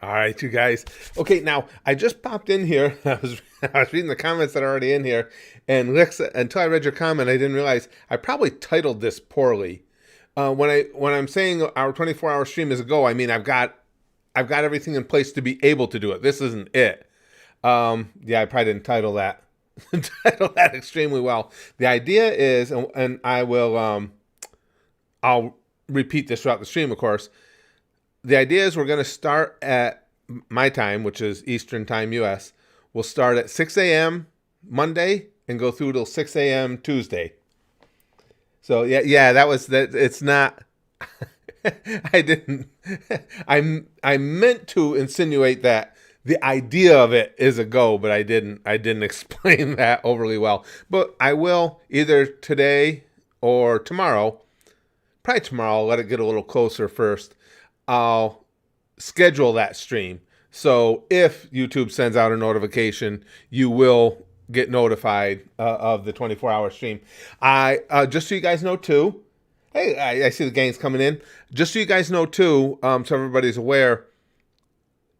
All right, you guys. Okay, now I just popped in here. I was reading the comments that are already in here, and Lex, until I read your comment, I didn't realize I probably titled this poorly. When I'm saying our 24-hour stream is a go, I mean I've got everything in place to be able to do it. This isn't it. Yeah, I probably didn't title that extremely well. The idea is, and I'll repeat this throughout the stream, of course. The idea is we're going to start at my time, which is Eastern Time, U.S. We'll start at 6 a.m. Monday and go through till 6 a.m. Tuesday. So yeah, that was that. It's not. I didn't. I meant to insinuate that the idea of it is a go, but I didn't. I didn't explain that overly well. But I will either today or tomorrow. Probably tomorrow. I'll let it get a little closer first. I'll schedule that stream. So if YouTube sends out a notification, you will get notified of the 24-hour stream. I just so you guys know too. Hey, I see the gang's coming in. Just so you guys know too, so everybody's aware,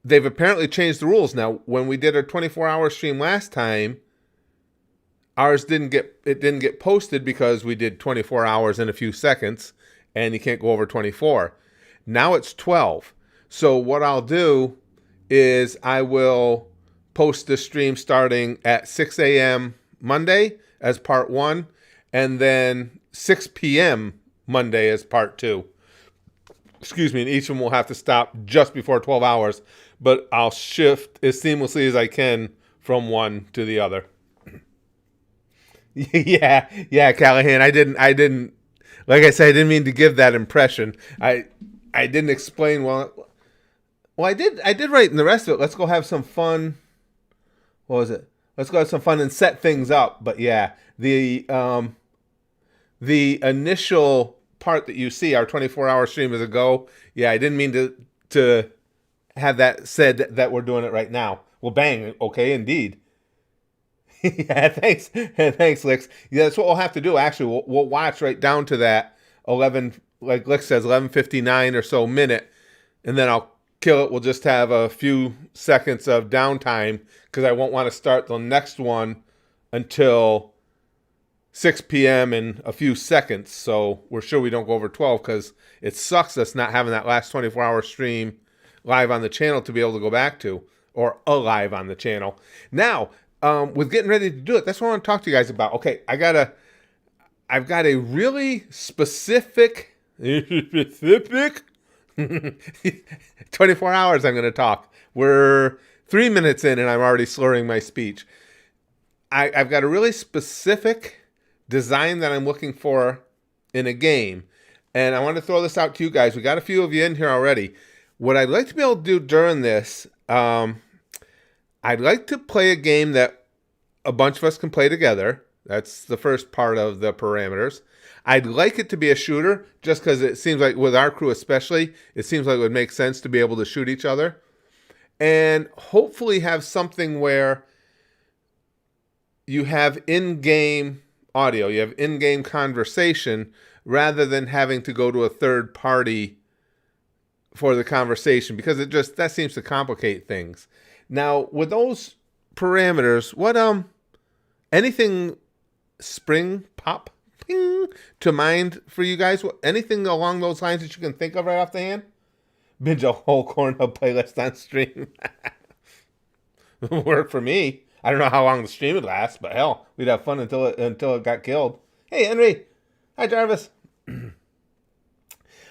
they've apparently changed the rules now. When we did our 24-hour stream last time, ours didn't get posted because we did 24 hours in a few seconds, and you can't go over 24. Now it's 12. So what I'll do is I will post the stream starting at 6 a.m. Monday as part 1, and then 6 p.m. Monday as part 2. Excuse me, and each of them will have to stop just before 12 hours, but I'll shift as seamlessly as I can from one to the other. yeah, Callahan, I didn't, like I said, I didn't mean to give that impression. I didn't explain well. Well, I did write in the rest of it. Let's go have some fun. What was it? Let's go have some fun and set things up. But yeah, the initial part that you see, our 24-hour stream is a go. Yeah, I didn't mean to have that said that we're doing it right now. Well, bang. Okay, indeed. Yeah, thanks. Thanks, Lix. Yeah, that's what we'll have to do. Actually, we'll watch right down to that 11, like Lix says, 11:59 or so minute, and then I'll kill it. We'll just have a few seconds of downtime because I won't want to start the next one until 6 p.m. in a few seconds. So we're sure we don't go over 12 because it sucks us not having that last 24-hour stream live on the channel to be able to go back to, or alive on the channel. Now, with getting ready to do it, that's what I want to talk to you guys about. Okay, I've got a really specific 24 hours I'm going to talk. We're 3 minutes in and I'm already slurring my speech. I've got a really specific design that I'm looking for in a game. And I want to throw this out to you guys. We got a few of you in here already. What I'd like to be able to do during this, I'd like to play a game that a bunch of us can play together. That's the first part of the parameters. I'd like it to be a shooter, just because it seems like, with our crew especially, it seems like it would make sense to be able to shoot each other. And hopefully have something where you have in-game audio, you have in-game conversation, rather than having to go to a third party for the conversation, because that seems to complicate things. Now, with those parameters, what anything spring pop ping to mind for you guys? Anything along those lines that you can think of right off the hand? Binge a whole Cornhub playlist on stream. Work for me. I don't know how long the stream would last, but hell, we'd have fun until it got killed. Hey, Henry. Hi, Jarvis.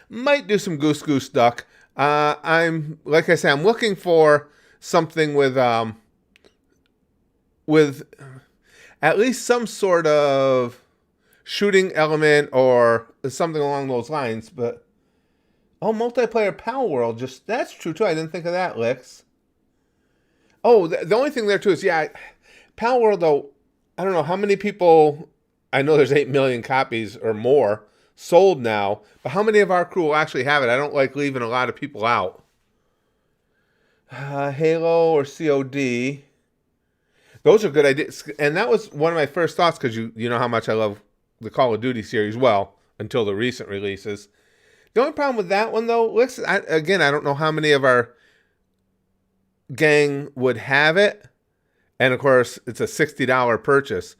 Might do some Goose Goose Duck. Like I say, I'm looking for something with at least some sort of shooting element or something along those lines. But multiplayer Pal World, that's true too. I didn't think of that, Lix. Oh, the only thing there too is, Pal World though, I don't know how many people, I know there's 8 million copies or more sold now, but how many of our crew will actually have it? I don't like leaving a lot of people out. Halo or COD. Those are good ideas. And that was one of my first thoughts, because you know how much I love the Call of Duty series, well, until the recent releases. The only problem with that one, though, I don't know how many of our gang would have it. And, of course, it's a $60 purchase.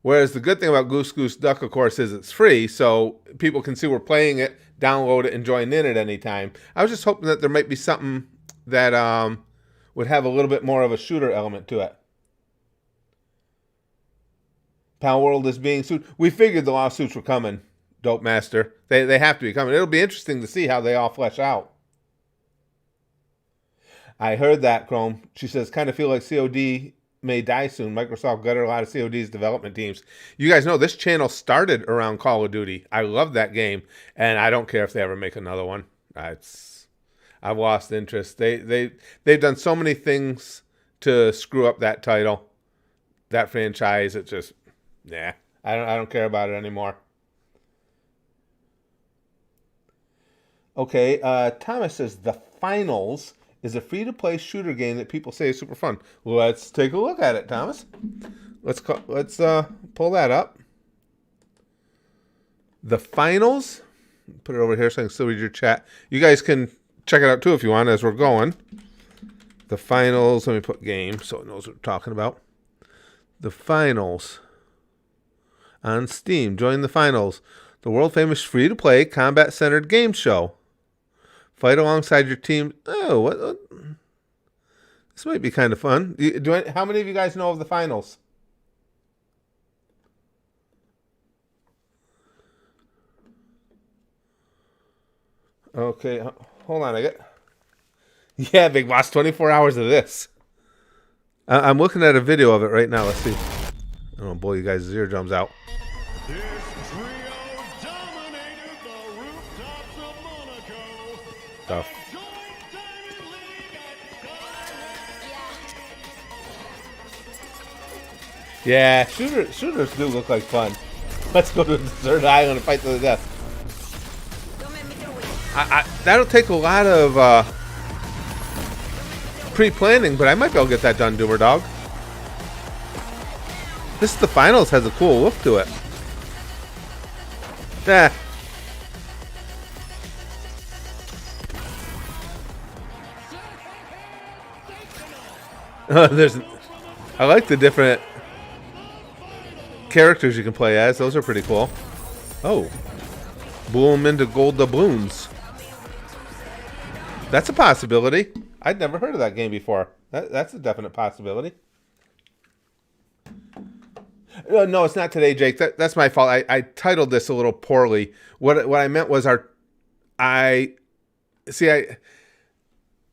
Whereas the good thing about Goose Goose Duck, of course, is it's free. So people can see we're playing it, download it, and join in at any time. I was just hoping that there might be something that would have a little bit more of a shooter element to it. Pal World is being sued. We figured the lawsuits were coming, Dope Master. They have to be coming. It'll be interesting to see how they all flesh out. I heard that, Chrome. She says, kind of feel like COD may die soon. Microsoft gutted a lot of COD's development teams. You guys know this channel started around Call of Duty. I love that game, and I don't care if they ever make another one. I've lost interest. They've done so many things to screw up that title, that franchise. It just, I don't care about it anymore. Okay, Thomas says The Finals is a free-to-play shooter game that people say is super fun. Let's take a look at it, Thomas. Let's pull that up. The Finals. Put it over here so I can still read your chat. You guys can check it out too if you want as we're going. The Finals. Let me put game so it knows what we're talking about. The Finals. On Steam. Join The Finals. The world-famous free-to-play combat-centered game show. Fight alongside your team. Oh, what? This might be kind of fun. How many of you guys know of The Finals? Okay, hold on. Yeah, Big Boss, 24 hours of this. I'm looking at a video of it right now. Let's see. I don't blow you guys' eardrums out. This trio dominated the rooftops of Monaco. Yeah, shooters do look like fun. Let's go to a desert island and fight to the death. That'll take a lot of pre-planning, but I might be able to get that done, Doomer Dog. This is The Finals has a cool look to it. Yeah. I like the different characters you can play as. Those are pretty cool. Oh. Bloom into gold doubloons. That's a possibility. I'd never heard of that game before. That's a definite possibility. No, it's not today, Jake. That's my fault. I titled this a little poorly. What I meant was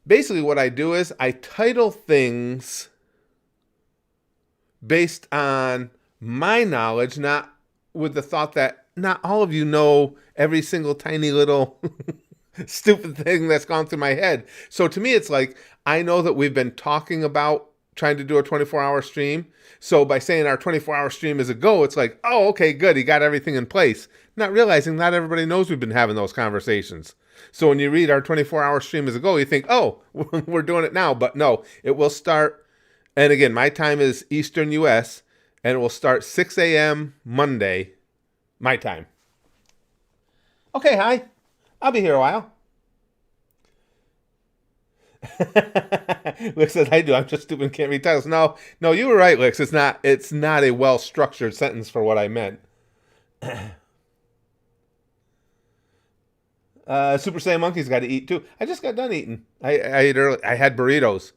basically what I do is I title things based on my knowledge, not with the thought that not all of you know every single tiny little stupid thing that's gone through my head. So to me, it's like, I know that we've been talking about trying to do a 24-hour stream. So by saying our 24-hour stream is a go, it's like, oh, okay, good. He got everything in place. Not realizing not everybody knows we've been having those conversations. So when you read our 24-hour stream is a go, you think, oh, we're doing it now. But no, it will start. And again, my time is Eastern U.S., and it will start 6 a.m. Monday, my time. Okay, hi. I'll be here a while. Lick says, I do. I'm just stupid and can't read titles. No, you were right, Lix. It's not a well-structured sentence for what I meant. Super Saiyan Monkey's got to eat too. I just got done eating. I ate early. I had burritos.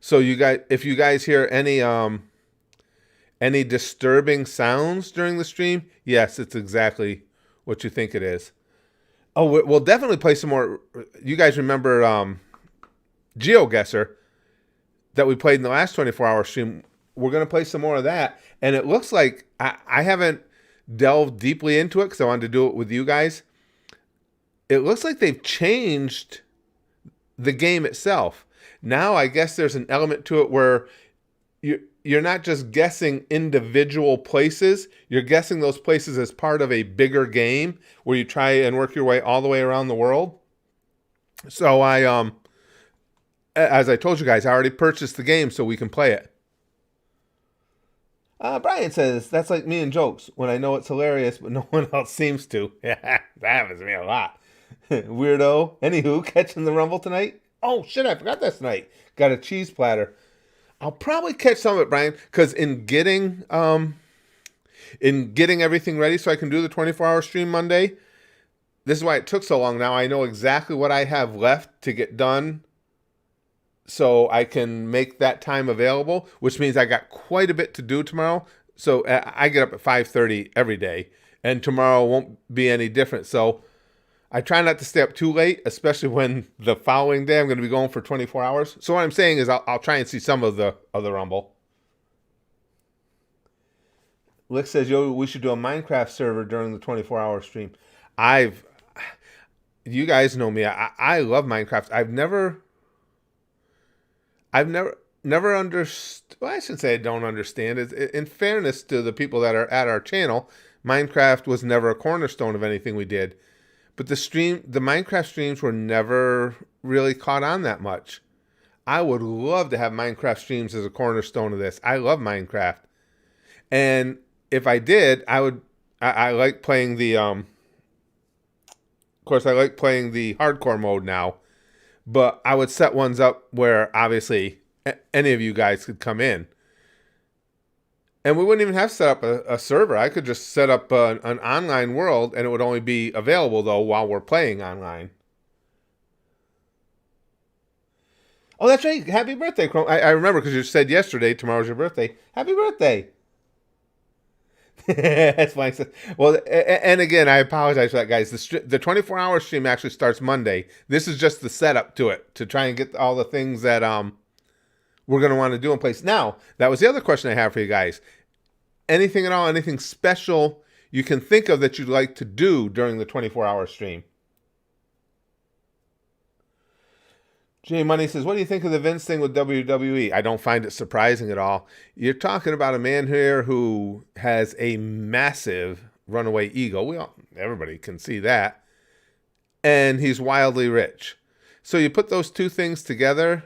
So you guys, if you guys hear any disturbing sounds during the stream, yes, it's exactly what you think it is. Oh, we'll definitely play some more. You guys remember GeoGuessr that we played in the last 24-hour stream? We're going to play some more of that. And it looks like I haven't delved deeply into it because I wanted to do it with you guys. It looks like they've changed the game itself. Now I guess there's an element to it where you're not just guessing individual places. You're guessing those places as part of a bigger game where you try and work your way all the way around the world. So as I told you guys, I already purchased the game so we can play it. Brian says, that's like me and jokes when I know it's hilarious, but no one else seems to. Yeah, that happens to me a lot. Weirdo. Anywho, catching the rumble tonight? Oh shit! I forgot that's night. Got a cheese platter. I'll probably catch some of it, Brian, because in getting everything ready so I can do the 24-hour stream Monday. This is why it took so long. Now I know exactly what I have left to get done, so I can make that time available. Which means I got quite a bit to do tomorrow. So I get up at 5:30 every day, and tomorrow won't be any different. So I try not to stay up too late, especially when the following day I'm going to be going for 24 hours. So what I'm saying is I'll try and see some of the Rumble. Lick says, yo, we should do a Minecraft server during the 24-hour stream. You guys know me. I love Minecraft. I've never understood. Well, I should say I don't understand. In fairness to the people that are at our channel, Minecraft was never a cornerstone of anything we did. But the Minecraft streams were never really caught on that much. I would love to have Minecraft streams as a cornerstone of this. I love Minecraft. And if I did, I like playing the, of course, I like playing the hardcore mode now. But I would set ones up where, obviously, any of you guys could come in. And we wouldn't even have to set up a server. I could just set up an online world, and it would only be available, though, while we're playing online. Oh, that's right. Happy birthday, Chrome. I remember because you said yesterday, tomorrow's your birthday. Happy birthday. That's why I said. Well, and again, I apologize for that, guys. The 24-hour stream actually starts Monday. This is just the setup to it, to try and get all the things that we're going to want to do in place. Now, that was the other question I have for you guys. Anything at all, anything special you can think of that you'd like to do during the 24-hour stream? Jay Money says, what do you think of the Vince thing with WWE? I don't find it surprising at all. You're talking about a man here who has a massive runaway ego. Everybody can see that. And he's wildly rich. So you put those two things together.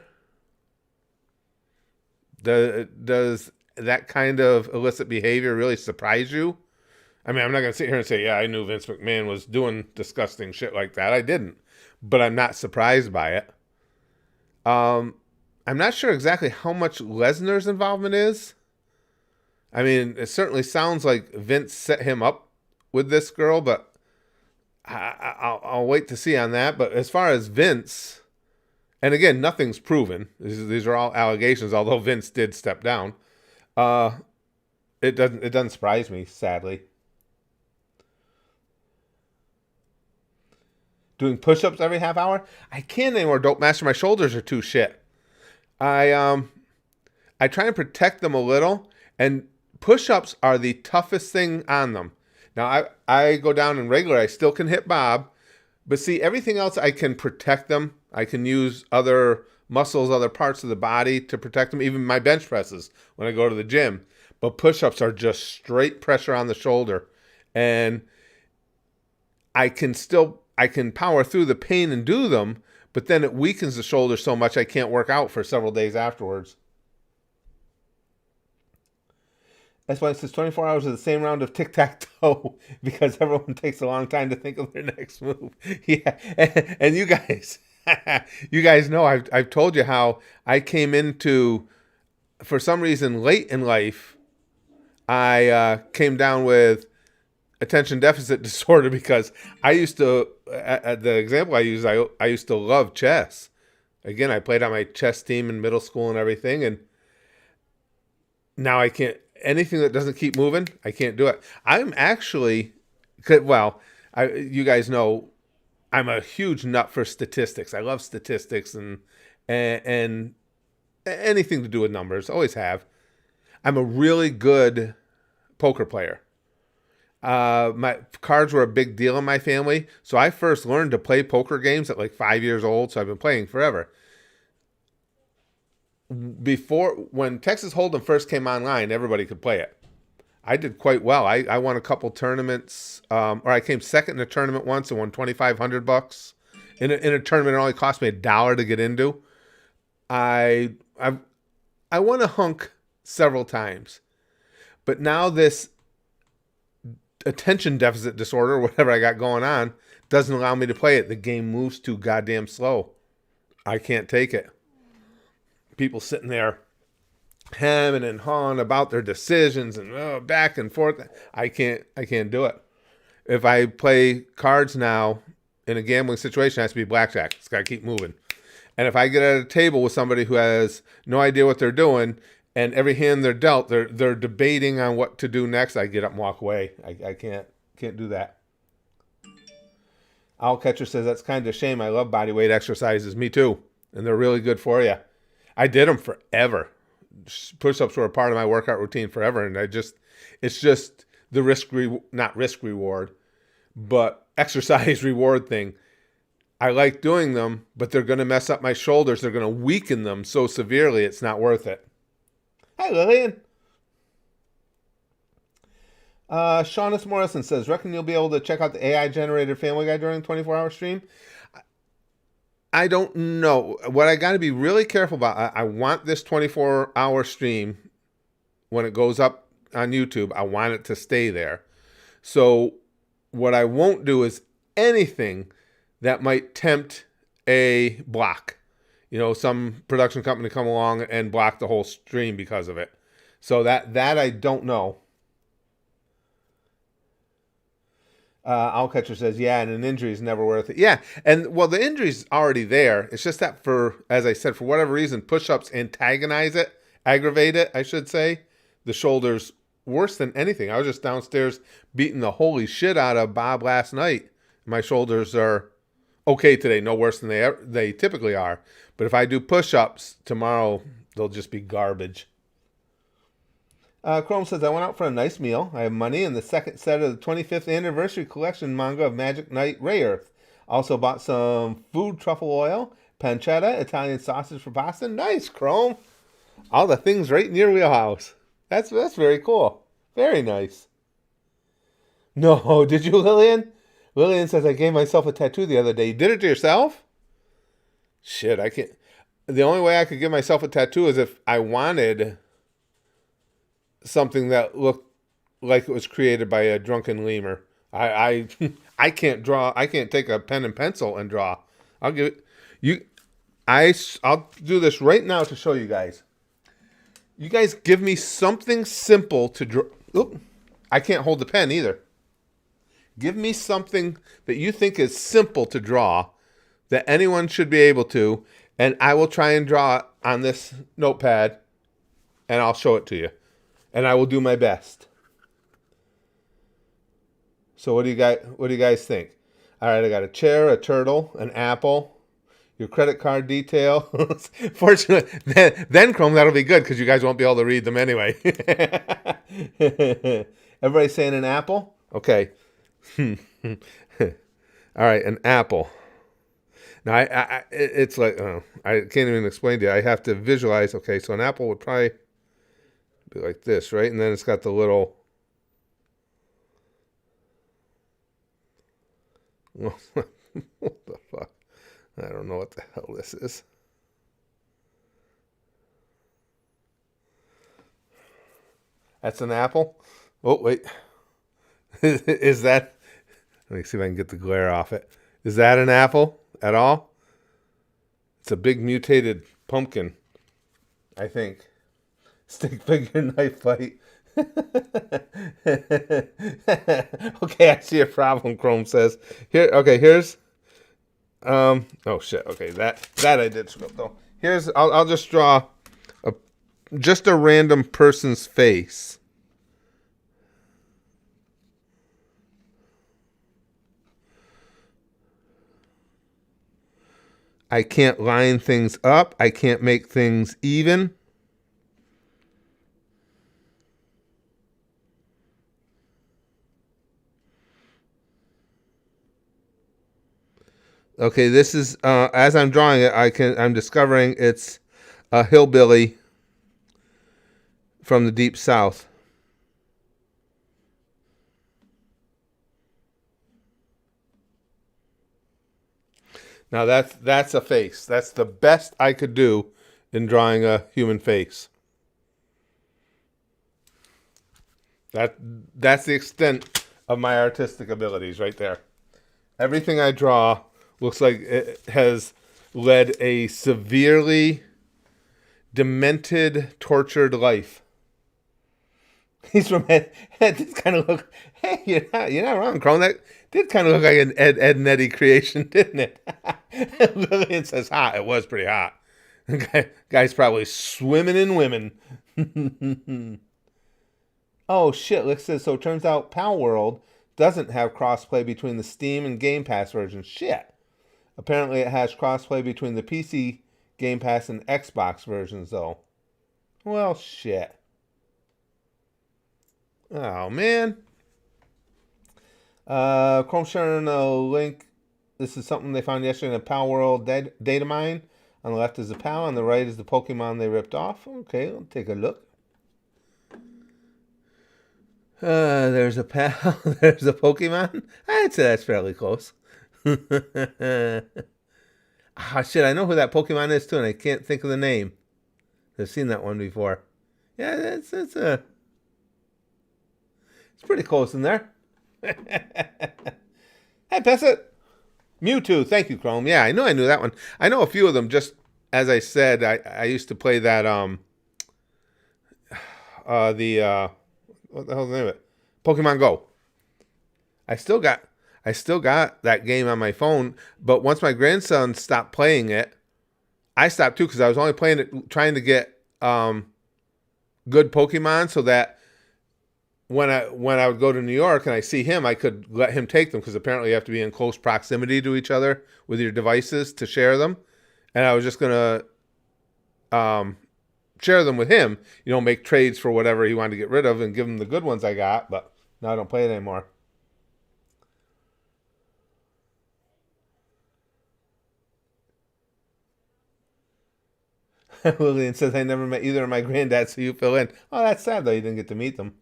Does that kind of illicit behavior really surprise you? I mean, I'm not going to sit here and say, yeah, I knew Vince McMahon was doing disgusting shit like that. I didn't. But I'm not surprised by it. I'm not sure exactly how much Lesnar's involvement is. I mean, it certainly sounds like Vince set him up with this girl, but I'll wait to see on that. But as far as Vince, and again, nothing's proven. These are all allegations, although Vince did step down. It doesn't surprise me, sadly. Doing push-ups every half hour? I can't anymore, Dope Master. My shoulders are too shit. I try and protect them a little, and push-ups are the toughest thing on them. Now, I go down in regular. I still can hit Bob, but see, everything else I can protect them. I can use other muscles, other parts of the body to protect them, even my bench presses when I go to the gym. But push-ups are just straight pressure on the shoulder, and I can power through the pain and do them, but then it weakens the shoulder so much I can't work out for several days afterwards. That's why it says 24 hours of the same round of tic-tac-toe, because everyone takes a long time to think of their next move. Yeah, and you guys, you guys know I've told you how I came into, for some reason, late in life, I came down with attention deficit disorder because I used to, the example I use, I used to love chess. Again, I played on my chess team in middle school and everything, and now I can't, anything that doesn't keep moving, I can't do it. I'm actually, well, you guys know, I'm a huge nut for statistics. I love statistics and anything to do with numbers, always have. I'm a really good poker player. My cards were a big deal in my family, so I first learned to play poker games at like 5 years old, so I've been playing forever. When Texas Hold'em first came online, everybody could play it. I did quite well. I won a couple tournaments, or I came second in a tournament once and won $2,500 in a tournament. It only cost me $1 to get into. I won a hunk several times, but now this attention deficit disorder, whatever I got going on, doesn't allow me to play it. The game moves too goddamn slow. I can't take it. People sitting there hemming and hawing about their decisions and back and forth. I can't do it. If I play cards now in a gambling situation, it has to be blackjack. It's got to keep moving. And if I get at a table with somebody who has no idea what they're doing, and every hand they're dealt, they're debating on what to do next, I get up and walk away. I can't do that. Owlcatcher says, that's kind of a shame. I love body weight exercises. Me too. And they're really good for you. I did them forever. Push-ups were a part of my workout routine forever. And it's just the not risk reward, but exercise reward thing. I like doing them, but they're going to mess up my shoulders. They're going to weaken them so severely, it's not worth it. Hi, Lillian. Shaunus Morrison says, reckon you'll be able to check out the AI-generated Family Guy during the 24-hour stream? I don't know. What I got to be really careful about, I want this 24-hour stream, when it goes up on YouTube, I want it to stay there. So what I won't do is anything that might tempt a block. Some production company come along and block the whole stream because of it. So that I don't know. Owlcatcher says, yeah, and an injury is never worth it. Yeah, and well, the injury's already there. It's just that as I said, for whatever reason, push-ups aggravate it, I should say. The shoulder's worse than anything. I was just downstairs beating the holy shit out of Bob last night. My shoulders are okay today, no worse than they typically are. But if I do push-ups tomorrow, they'll just be garbage. Chrome says, I went out for a nice meal. I have money in the second set of the 25th anniversary collection manga of Magic Knight Ray Earth. Also bought some food truffle oil, pancetta, Italian sausage for pasta. Nice, Chrome. All the things right in your wheelhouse. That's very cool. Very nice. No, did you, Lillian? Lillian says, I gave myself a tattoo the other day. You did it to yourself? Shit, I can't. The only way I could give myself a tattoo is if I wanted something that looked like it was created by a drunken lemur. I can't draw. I can't take a pen and pencil and draw. I'll give it you. I'll do this right now to show you guys. You guys give me something simple to draw. Oop, I can't hold the pen either. Give me something that you think is simple to draw that anyone should be able to, and I will try and draw it on this notepad, and I'll show it to you. And I will do my best. So what do you guys think? All right, I got a chair, a turtle, an apple, your credit card details. Fortunately, then Chrome, that'll be good because you guys won't be able to read them anyway. Everybody saying an apple? Okay. All right, an apple. Now, it's like, I can't even explain to you. I have to visualize. Okay, so an apple would probably be like this, right? And then it's got the little... what the fuck? I don't know what the hell this is. That's an apple? Oh, wait. Is that... Let me see if I can get the glare off it. Is that an apple at all? It's a big mutated pumpkin, I think. Stick figure knife fight. Okay, I see a problem, Chrome says. Here's oh shit. Okay, that I did screw up though. I'll just draw just a random person's face. I can't line things up. I can't make things even. Okay, this is as I'm drawing it, I'm discovering it's a hillbilly from the deep south. Now that's a face. That's the best I could do in drawing a human face. That's the extent of my artistic abilities right there. Everything I draw looks like it has led a severely demented, tortured life. He's from Ed. Ed did kind of look. Hey, you're not wrong, Crone. That did kind of look like an Ed and Eddie creation, didn't it? Lillian says hot. It was pretty hot. Guy's probably swimming in women. Oh shit! Lick says so. It turns out Pal World doesn't have crossplay between the Steam and Game Pass versions. Shit. Apparently, it has crossplay between the PC Game Pass and Xbox versions, though. Well, shit. Oh, man. Chrome sharing a link. This is something they found yesterday in a Pal World data mine. On the left is the Pal, on the right is the Pokemon they ripped off. Okay, let's take a look. There's a Pal. There's a Pokemon. I'd say that's fairly close. Shit, I know who that Pokemon is, too, and I can't think of the name. I've seen that one before. Yeah, it's pretty close in there. Hey, Pesset. Mewtwo. Thank you, Chrome. Yeah, I knew that one. I know a few of them. Just as I said, I used to play that what the hell's the name of it? Pokemon Go. I still got that game on my phone, but once my grandson stopped playing it, I stopped too because I was only playing it trying to get good Pokemon so that when I would go to New York and I see him, I could let him take them because apparently you have to be in close proximity to each other with your devices to share them. And I was just going to share them with him, make trades for whatever he wanted to get rid of and give him the good ones I got, but now I don't play it anymore. Lillian says, I never met either of my granddads, so you fill in. Oh, that's sad, though. You didn't get to meet them.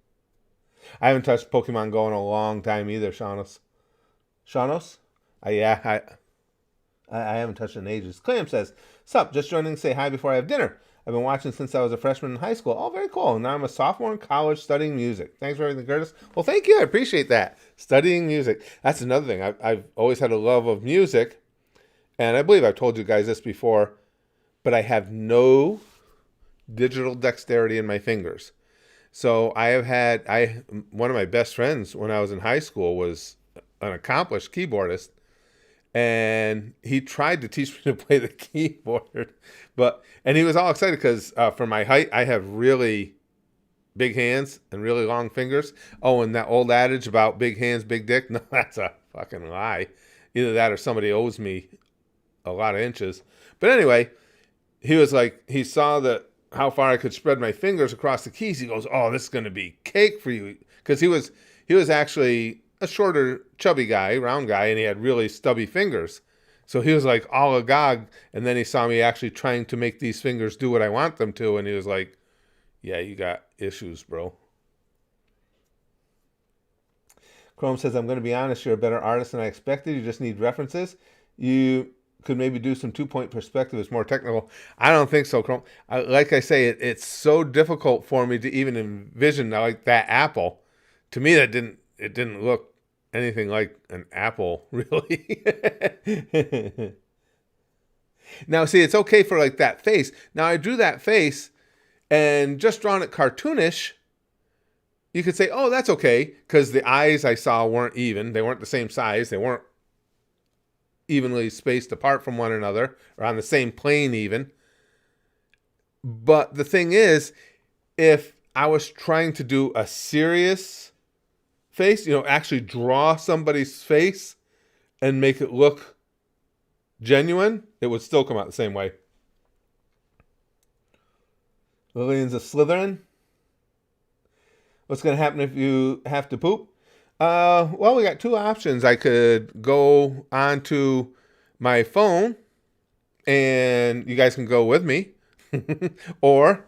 I haven't touched Pokemon Go in a long time either, Shanos. Shanos? I haven't touched it in ages. Clam says, sup, just joining to say hi before I have dinner. I've been watching since I was a freshman in high school. Oh, very cool. Now I'm a sophomore in college studying music. Thanks for everything, Curtis. Well, thank you. I appreciate that. Studying music. That's another thing. I've always had a love of music, and I believe I've told you guys this before, but I have no digital dexterity in my fingers. So one of my best friends when I was in high school was an accomplished keyboardist, and he tried to teach me to play the keyboard, and he was all excited because for my height, I have really big hands and really long fingers. Oh, and that old adage about big hands, big dick, no, that's a fucking lie. Either that or somebody owes me a lot of inches. But anyway, he was like, he saw how far I could spread my fingers across the keys. He goes, oh, this is going to be cake for you. Because he was actually a shorter, chubby guy, round guy, and he had really stubby fingers. So he was like all agog, and then he saw me actually trying to make these fingers do what I want them to, and he was like, yeah, you got issues, bro. Chrome says, I'm going to be honest, you're a better artist than I expected. You just need references. You could maybe do some 2-point perspective. It's more technical. I don't think so, Chrome. Like I say, it's so difficult for me to even envision like that apple. To me, it didn't look anything like an apple, really. Now, see, it's okay for like that face. Now, I drew that face and just drawn it cartoonish. You could say, oh, that's okay, because the eyes I saw weren't even. They weren't the same size. They weren't evenly spaced apart from one another or on the same plane even. But the thing is, if I was trying to do a serious face, actually draw somebody's face and make it look genuine, it would still come out the same way. Lillian's a Slytherin. What's going to happen if you have to poop? Well, we got two options. I could go onto my phone and you guys can go with me. Or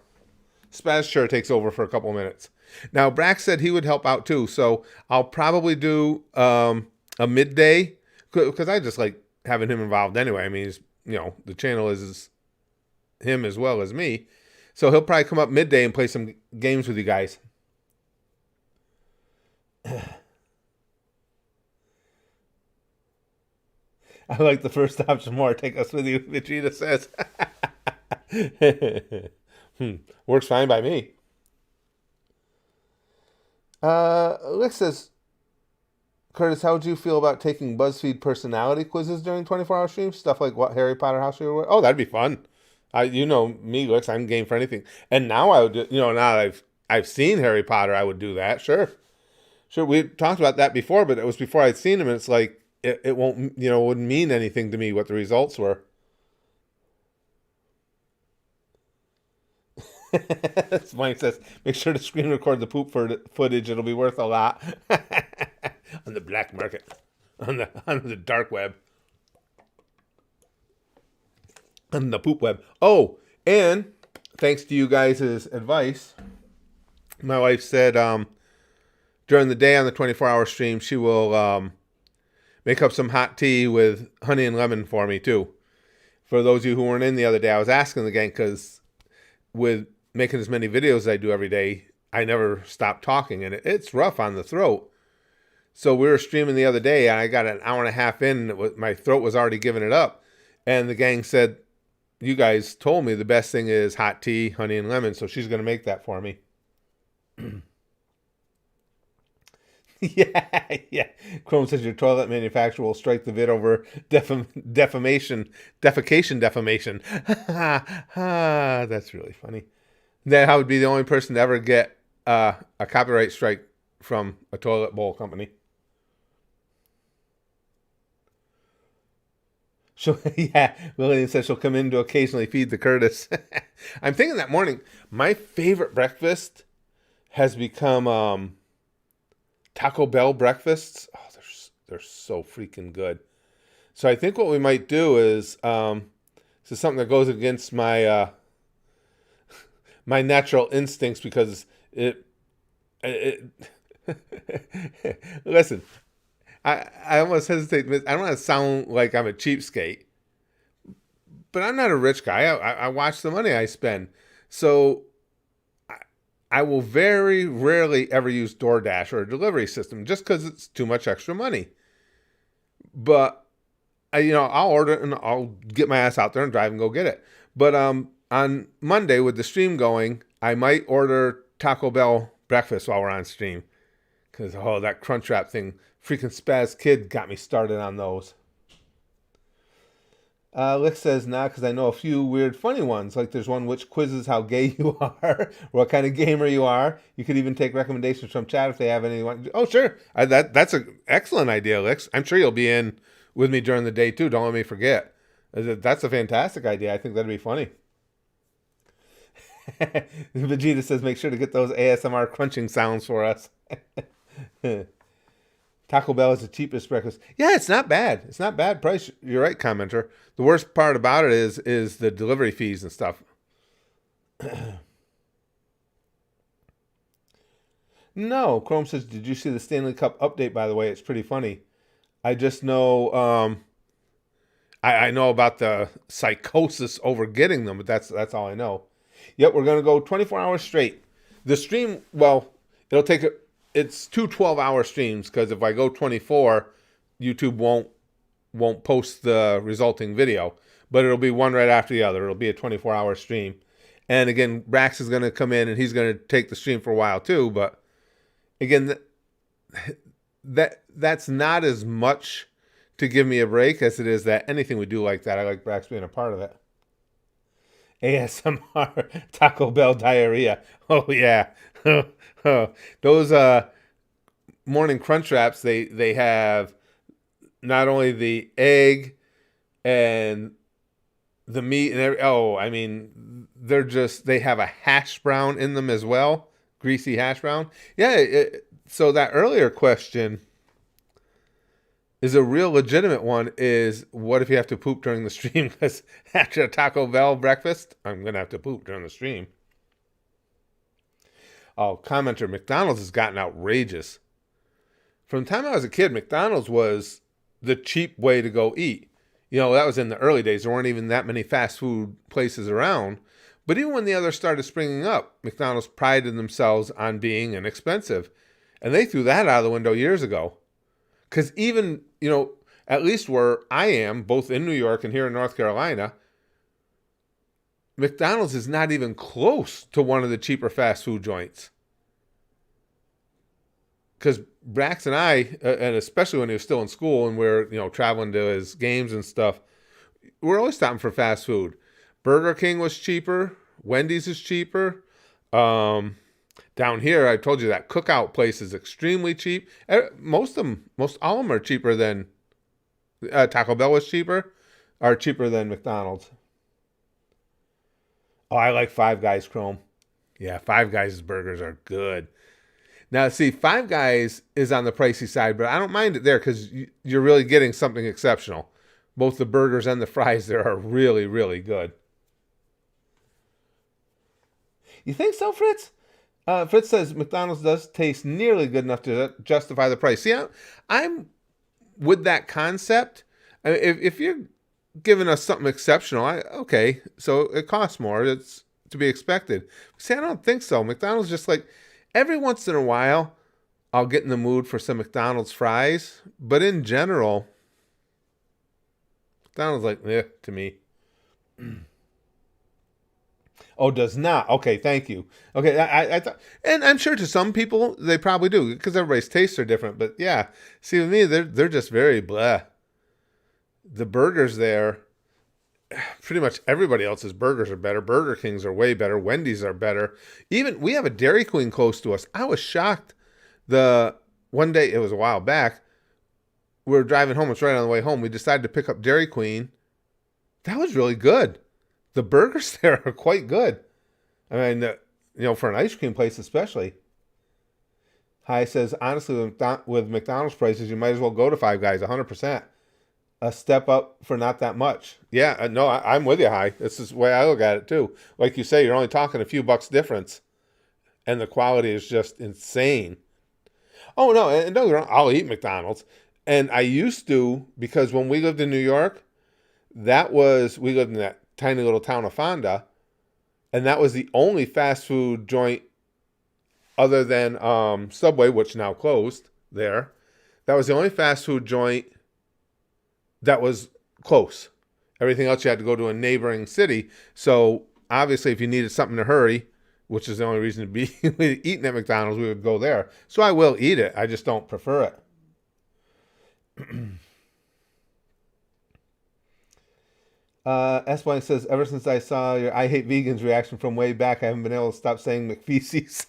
Spaz sure takes over for a couple minutes. Now, Brax said he would help out too. So I'll probably do a midday because I just like having him involved anyway. I mean, the channel is him as well as me. So he'll probably come up midday and play some games with you guys. I like the first option more. Take us with you, Vegeta says. Works fine by me. Lick says, Curtis, how would you feel about taking BuzzFeed personality quizzes during 24-hour streams? Stuff like what Harry Potter house you were. Oh, that'd be fun. You know me, Licks. I'm game for anything. And now I would, now that I've seen Harry Potter, I would do that. Sure. We talked about that before, but it was before I'd seen him, and it's like it won't, wouldn't mean anything to me what the results were. Mike says, make sure to screen record the poop footage. It'll be worth a lot on the black market, on the dark web, on the poop web. Oh, and thanks to you guys' advice, my wife said during the day on the 24-hour stream, she will make up some hot tea with honey and lemon for me too. For those of you who weren't in the other day, I was asking the gang because with making as many videos as I do every day, I never stop talking, and it's rough on the throat. So we were streaming the other day, and I got an hour and a half in, and my throat was already giving it up. And the gang said, you guys told me the best thing is hot tea, honey, and lemon, so she's going to make that for me. Yeah. Chrome says your toilet manufacturer will strike the vid over defecation. That's really funny. Then I would be the only person to ever get a copyright strike from a toilet bowl company. Lillian says she'll come in to occasionally feed the Curtis. I'm thinking that morning, my favorite breakfast has become Taco Bell breakfasts. Oh, they're so freaking good. So I think what we might do is this is something that goes against my my natural instincts because it listen, I almost hesitate. I don't want to sound like I'm a cheapskate, but I'm not a rich guy. I watch the money I spend. So I will very rarely ever use DoorDash or a delivery system just because it's too much extra money. But I'll order it and I'll get my ass out there and drive and go get it. But on Monday with the stream going, I might order Taco Bell breakfast while we're on stream because that Crunchwrap thing, freaking Spaz Kid got me started on those. Lick says, nah, because I know a few weird, funny ones. Like there's one which quizzes how gay you are, what kind of gamer you are. You could even take recommendations from chat if they have anyone. Oh, sure. That's an excellent idea, Lick. I'm sure you'll be in with me during the day, too. Don't let me forget. That's a fantastic idea. I think that'd be funny. Vegeta says, make sure to get those ASMR crunching sounds for us. Taco Bell is the cheapest breakfast. Yeah, it's not bad. It's not bad price. You're right, commenter. The worst part about it is the delivery fees and stuff. No, Chrome says, did you see the Stanley Cup update, by the way? It's pretty funny. I just know I know about the psychosis over getting them, but that's all I know. Yep, we're going to go 24 hours straight. The stream, well, it'll take it's 2 12-hour streams because if I go 24, YouTube won't post the resulting video, but it'll be one right after the other. It'll be a 24-hour stream. And again, Brax is going to come in and he's going to take the stream for a while too, but again, that's not as much to give me a break as it is that anything we do like that, I like Brax being a part of it. ASMR Taco Bell diarrhea. Oh yeah. Those morning crunch wraps, they have not only the egg and the meat and they have a hash brown in them as well. Greasy hash brown. Yeah, so that earlier question is a real legitimate one, is what if you have to poop during the stream? Because after a Taco Bell breakfast, I'm going to have to poop during the stream. Oh, commenter, McDonald's has gotten outrageous. From the time I was a kid, McDonald's was the cheap way to go eat. That was in the early days. There weren't even that many fast food places around. But even when the others started springing up, McDonald's prided themselves on being inexpensive. And they threw that out of the window years ago. Because even, at least where I am, both in New York and here in North Carolina, McDonald's is not even close to one of the cheaper fast food joints. Because Brax and I, and especially when he was still in school and we're traveling to his games and stuff, we're always stopping for fast food. Burger King was cheaper. Wendy's is cheaper. Down here, I told you that Cookout place is extremely cheap. Most all of them are cheaper than Taco Bell was cheaper, are cheaper than McDonald's. Oh, I like Five Guys, Chrome. Yeah, Five Guys' burgers are good. Now, see, Five Guys is on the pricey side, but I don't mind it there because you're really getting something exceptional. Both the burgers and the fries there are really, really good. You think so, Fritz? Fritz says McDonald's does taste nearly good enough to justify the price. See, I'm with that concept. I mean, if you're giving us something exceptional, okay, so it costs more. It's to be expected. See, I don't think so. McDonald's just like, every once in a while, I'll get in the mood for some McDonald's fries. But in general, McDonald's like, to me. Oh, does not. Okay, thank you. Okay, I thought, and I'm sure to some people they probably do because everybody's tastes are different. But yeah, see with me, they're just very blah. The burgers there, pretty much everybody else's burgers are better. Burger King's are way better. Wendy's are better. Even we have a Dairy Queen close to us. I was shocked. The one day, it was a while back, we were driving home. It's right on the way home. We decided to pick up Dairy Queen. That was really good. The burgers there are quite good. I mean, for an ice cream place especially. Hi says, honestly, with McDonald's prices, you might as well go to Five Guys, 100%. A step up for not that much. Yeah, no, I'm with you, Hi. This is the way I look at it, too. Like you say, you're only talking a few bucks difference. And the quality is just insane. Oh, no, and don't get me wrong, I'll eat McDonald's. And I used to, because when we lived in New York, we lived in that tiny little town of Fonda, and that was the only fast food joint other than Subway, which now closed there. That was the only fast food joint that was close. Everything else you had to go to a neighboring city. So obviously if you needed something to hurry, which is the only reason to be eating at McDonald's, we would go there. So I will eat it. I just don't prefer it. S1 says, ever since I saw your I Hate Vegans reaction from way back, I haven't been able to stop saying McFeces.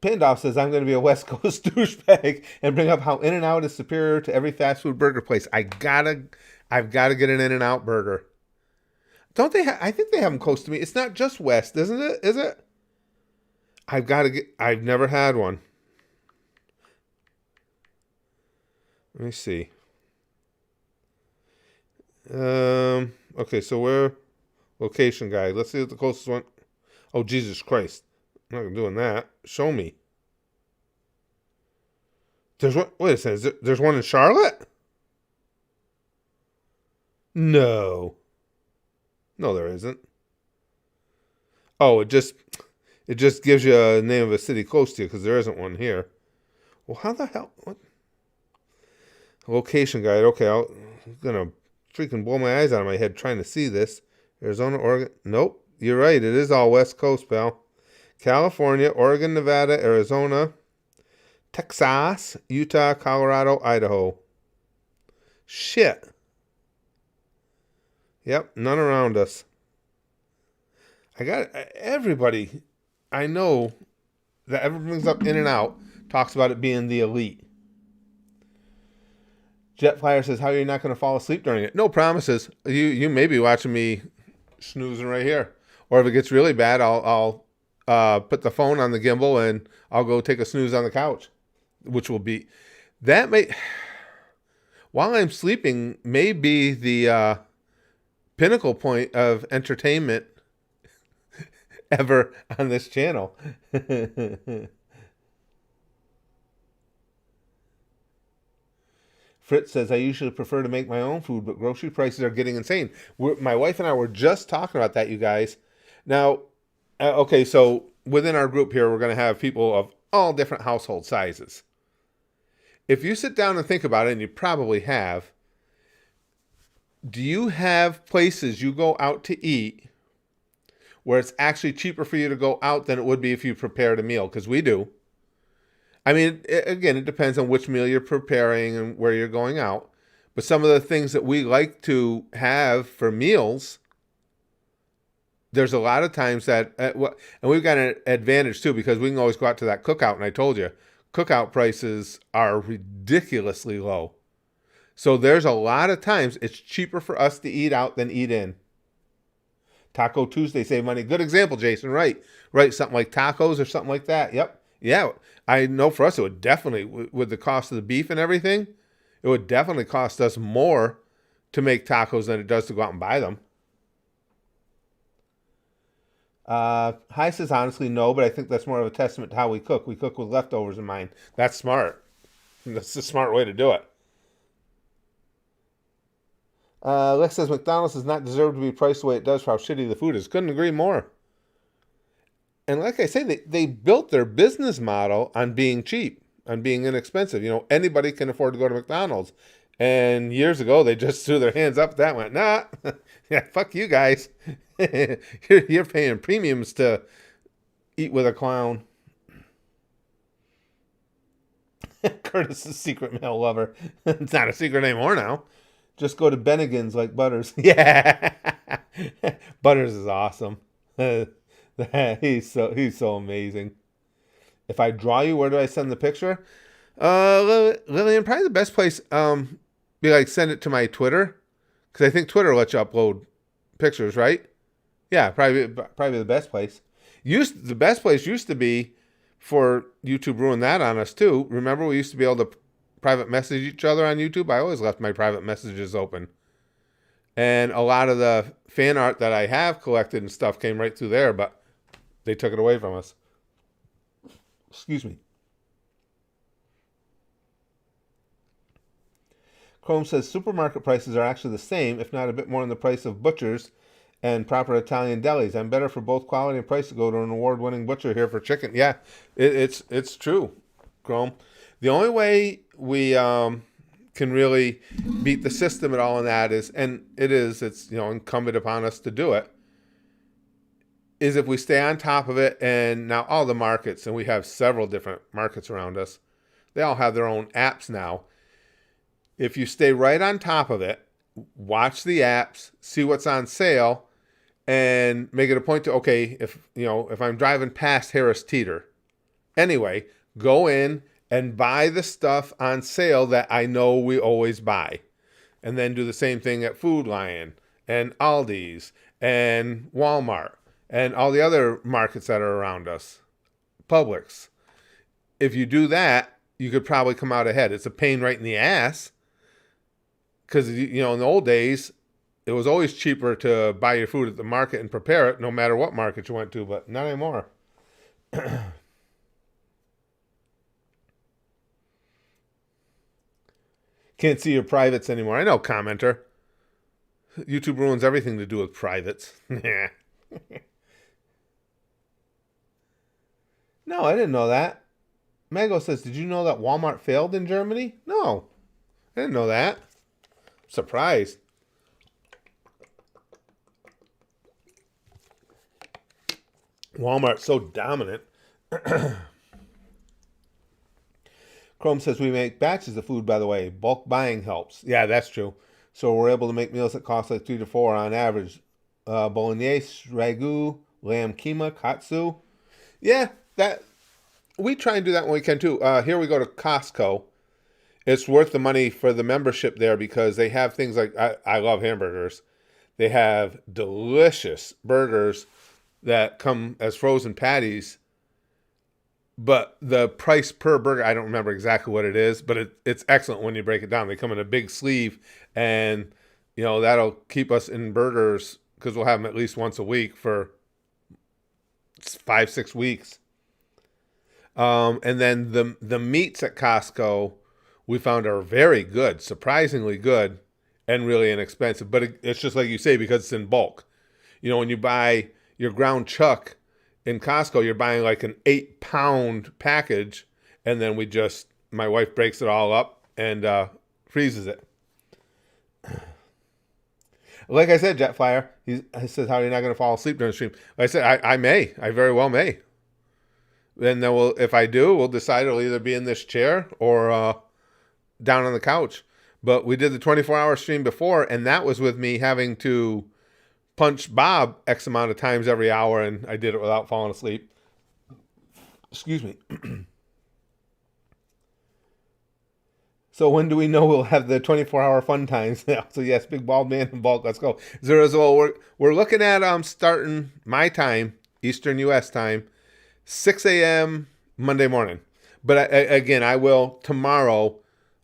Pindoff says, I'm going to be a West Coast douchebag and bring up how In-N-Out is superior to every fast food burger place. I've got to get an In-N-Out burger. Don't they I think they have them close to me. It's not just West, isn't it? Is it? I've never had one. Let me see. Okay, so we're location guide. Let's see what the closest one. Oh, Jesus Christ. I'm not doing that. Show me. There's one. Wait a second. There's one in Charlotte? No. No, there isn't. Oh, it just gives you a name of a city close to you because there isn't one here. Well, how the hell? What? Location guide. Okay, I'm gonna freaking blow my eyes out of my head trying to see this. Arizona, Oregon. Nope. You're right. It is all West Coast, pal. California, Oregon, Nevada, Arizona, Texas, Utah, Colorado, Idaho. Shit. Yep, none around us. Everybody I know that ever brings up In-N-Out talks about it being the elite. Jetflyer says, how are you not going to fall asleep during it? No promises. You may be watching me snoozing right here. Or if it gets really bad, I'll put the phone on the gimbal and I'll go take a snooze on the couch. Which will be... While I'm sleeping, may be the pinnacle point of entertainment ever on this channel. Fritz says, I usually prefer to make my own food, but grocery prices are getting insane. My wife and I were just talking about that, you guys. Now, okay, so within our group here, we're going to have people of all different household sizes. If you sit down and think about it, and you probably have, do you have places you go out to eat where it's actually cheaper for you to go out than it would be if you prepared a meal? Because we do. I mean, again, it depends on which meal you're preparing and where you're going out. But some of the things that we like to have for meals, there's a lot of times that, and we've got an advantage too, because we can always go out to that cookout. And I told you, cookout prices are ridiculously low. So there's a lot of times it's cheaper for us to eat out than eat in. Taco Tuesday, save money. Good example, Jason. Right. Something like tacos or something like that. Yep. Yeah. I know for us, it would definitely, with the cost of the beef and everything, it would definitely cost us more to make tacos than it does to go out and buy them. Hi says, honestly, no, but I think that's more of a testament to how we cook. We cook with leftovers in mind. That's smart. That's the smart way to do it. Lex says, McDonald's does not deserve to be priced the way it does for how shitty the food is. Couldn't agree more. And like I say, they built their business model on being cheap, on being inexpensive. You know, anybody can afford to go to McDonald's. And years ago, they just threw their hands up. That went, nah, yeah, fuck you guys. you're paying premiums to eat with a clown. Curtis is secret male lover. It's not a secret anymore now. Just go to Bennigan's like Butters. Yeah. Butters is awesome. He's so amazing. If I draw you, where do I send the picture? Lillian, probably the best place, be like send it to my Twitter. Because I think Twitter lets you upload pictures, right? Yeah, probably the best place. The best place used to be, for YouTube ruined that on us too. Remember, we used to be able to private message each other on YouTube. I always left my private messages open. And a lot of the fan art that I have collected and stuff came right through there, but they took it away from us. Excuse me. Chrome says supermarket prices are actually the same, if not a bit more in the price of butchers and proper Italian delis. I'm better for both quality and price to go to an award-winning butcher here for chicken. Yeah, it's true, Chrome. The only way we can really beat the system at all in that is, and it's incumbent upon us to do it, is if we stay on top of it. And now all the markets, and we have several different markets around us, they all have their own apps now. If you stay right on top of it, watch the apps, see what's on sale, and make it a point to, okay, if I'm driving past Harris Teeter, anyway, go in and buy the stuff on sale that I know we always buy. And then do the same thing at Food Lion and Aldi's and Walmart and all the other markets that are around us. Publix. If you do that, you could probably come out ahead. It's a pain right in the ass. Because, in the old days, it was always cheaper to buy your food at the market and prepare it, no matter what market you went to, but not anymore. Can't see your privates anymore. I know, commenter. YouTube ruins everything to do with privates. No, I didn't know that. Mago says, did you know that Walmart failed in Germany? No, I didn't know that. Surprised. Walmart's so dominant. Chrome says, we make batches of food, by the way. Bulk buying helps. Yeah, that's true. So we're able to make meals that cost like 3 to 4 on average. Bolognese, ragu, lamb keema, katsu. Yeah, that we try and do that when we can too. Here we go to Costco. It's worth the money for the membership there because they have things like, I love hamburgers. They have delicious burgers that come as frozen patties. But the price per burger, I don't remember exactly what it is, but it's excellent when you break it down. They come in a big sleeve, and that'll keep us in burgers because we'll have them at least once a week for 5-6 weeks. And then the meats at Costco we found are very good, surprisingly good, and really inexpensive. But it's just like you say, because it's in bulk. When you buy your ground chuck in Costco, you're buying like an 8-pound package, and then my wife breaks it all up and freezes it. Like I said, Jet Flyer, he says, how are you not going to fall asleep during the stream? Like I said, I very well may. And then if I do, we'll decide it'll either be in this chair or down on the couch. But we did the 24-hour stream before, and that was with me having to punch Bob X amount of times every hour, and I did it without falling asleep. Excuse me. So when do we know we'll have the 24-hour fun times? So yes, Big Bald Man and Bulk, let's go. Zero as well. We're looking at starting my time, Eastern U.S. time, 6 a.m. Monday morning. But again, I will tomorrow.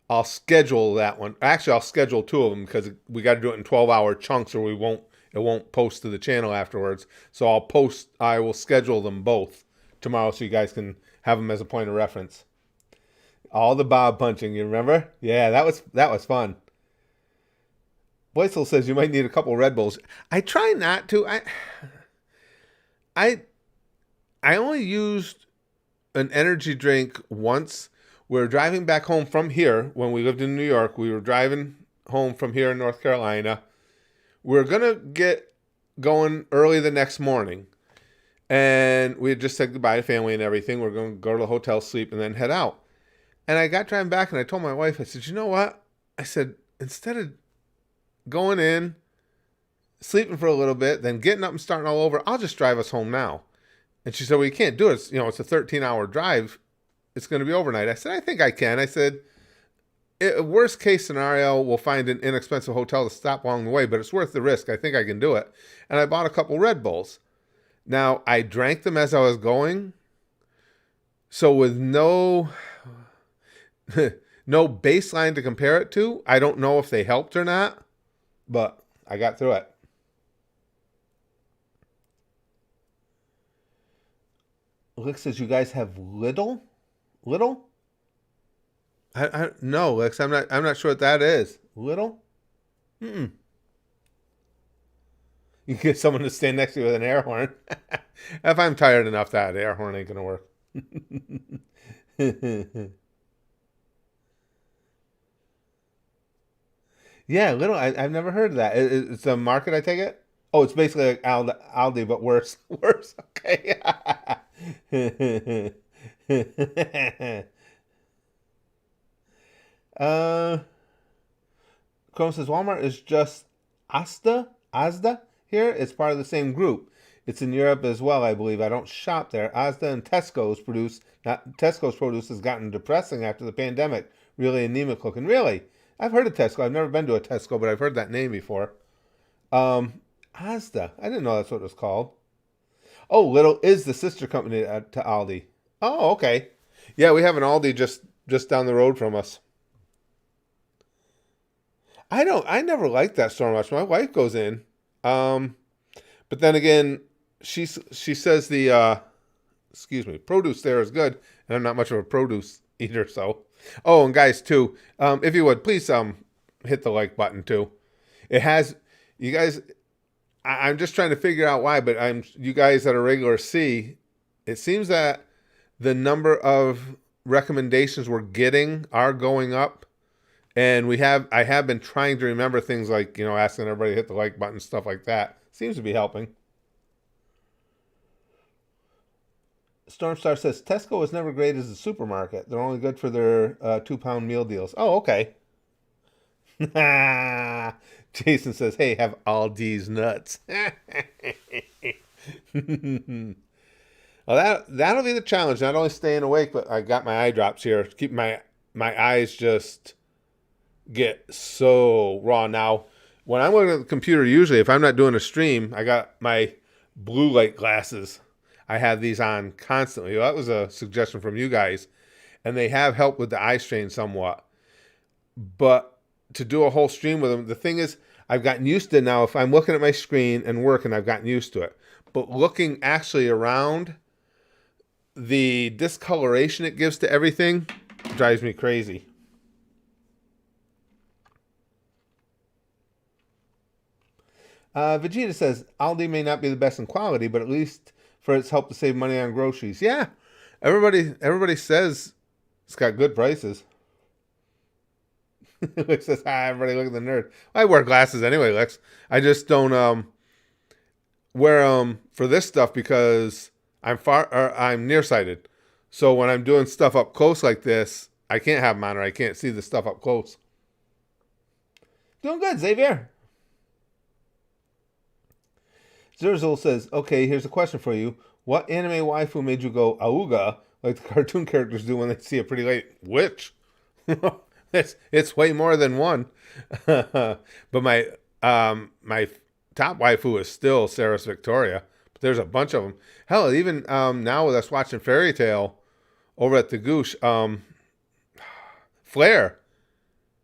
I'll schedule that one. Actually, I'll schedule two of them because we got to do it in 12-hour chunks, or it won't post to the channel afterwards. So I will schedule them both tomorrow so you guys can have them as a point of reference. All the Bob punching, you remember? Yeah, that was fun. Boycel says you might need a couple Red Bulls. I try not to. I only used an energy drink once. We were driving back home from here when we lived in New York. We were driving home from here in North Carolina. We were going to get going early the next morning. And we had just said goodbye to family and everything. We're going to go to the hotel, sleep, and then head out. And I got driving back, and I told my wife, I said, you know what? I said, instead of going in, sleeping for a little bit, then getting up and starting all over, I'll just drive us home now. And she said, well, you can't do it. It's a 13-hour drive. It's going to be overnight. I said, I think I can. I said, worst case scenario, we'll find an inexpensive hotel to stop along the way, but it's worth the risk. I think I can do it. And I bought a couple Red Bulls. Now, I drank them as I was going. So with no baseline to compare it to, I don't know if they helped or not, but I got through it. Lick says you guys have Little? No, Lex, I'm not sure what that is. Little? You can get someone to stand next to you with an air horn. If I'm tired enough, that air horn ain't gonna work. Yeah, Little. I've never heard of that. It's a market, I take it? Oh, it's basically like Aldi, but worse. Okay. Chrome says Walmart is just Asda here. It's part of the same group. It's in Europe as well, I believe. I don't shop there. Asda and Tesco's produce has gotten depressing after the pandemic. Really anemic looking. Really? I've heard of Tesco. I've never been to a Tesco, but I've heard that name before. Asda. I didn't know that's what it was called. Oh, Little is the sister company to Aldi. Oh, okay. Yeah, we have an Aldi just down the road from us. I never liked that store much. My wife goes in. But then again, she says the produce there is good, and I'm not much of a produce eater, so. Oh, and guys too, if you would please hit the like button too. It has you guys. I'm just trying to figure out why, but you guys that are regular see, it seems that the number of recommendations we're getting are going up, and I have been trying to remember things like asking everybody to hit the like button, stuff like that. Seems to be helping. Stormstar says Tesco was never great as a supermarket. They're only good for their 2-pound meal deals. Oh, okay. Jason says, hey, have Aldi's nuts. Well, that'll be the challenge. Not only staying awake, but I got my eye drops here. Keep my eyes just get so raw. Now, when I'm looking at the computer, usually, if I'm not doing a stream, I got my blue light glasses. I have these on constantly. Well, that was a suggestion from you guys. And they have helped with the eye strain somewhat. But to do a whole stream with them, the thing is, I've gotten used to it now. If I'm looking at my screen and working, I've gotten used to it. But looking actually around, the discoloration it gives to everything drives me crazy. Vegeta says, Aldi may not be the best in quality, but at least for its help to save money on groceries. Yeah, everybody says it's got good prices. Lex says, everybody look at the nerd. I wear glasses anyway, Lex. I just don't wear them for this stuff because I'm nearsighted. So when I'm doing stuff up close like this, I can't have them on or I can't see the stuff up close. Doing good, Xavier. Zerzul says, okay, here's a question for you. What anime waifu made you go auga like the cartoon characters do when they see a pretty lady? Which? it's way more than one. But my top waifu is still Sarah's Victoria. But there's a bunch of them. Hell, even now with us watching Fairy Tale over at the Goosh, Flair.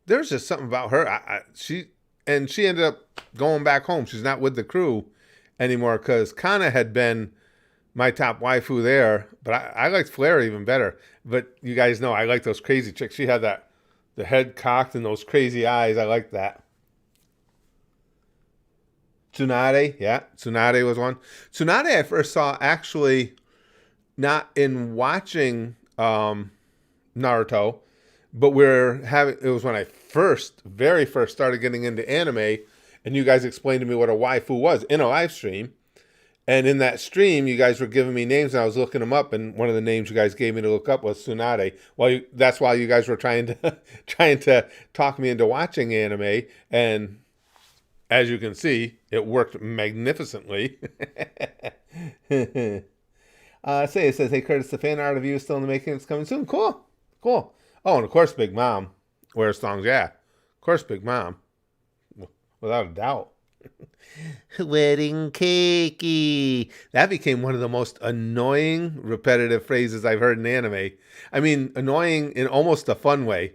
There's just something about her. She ended up going back home. She's not with the crew anymore because Kana had been my top waifu there, but I liked Flair even better. But you guys know I like those crazy chicks. She had the head cocked and those crazy eyes. I like that. Tsunade, yeah, Tsunade was one. Tsunade I first saw actually not in watching Naruto, but it was when I very first started getting into anime, and you guys explained to me what a waifu was in a live stream. And in that stream, you guys were giving me names, and I was looking them up. And one of the names you guys gave me to look up was Tsunade. Well, that's why you guys were trying to talk me into watching anime. And as you can see, it worked magnificently. It says, hey, Curtis, the fan art of you is still in the making. It's coming soon. Cool. Oh, and of course, Big Mom wears thongs. Yeah, of course, Big Mom. Without a doubt. Wedding cakey. That became one of the most annoying, repetitive phrases I've heard in anime. I mean, annoying in almost a fun way.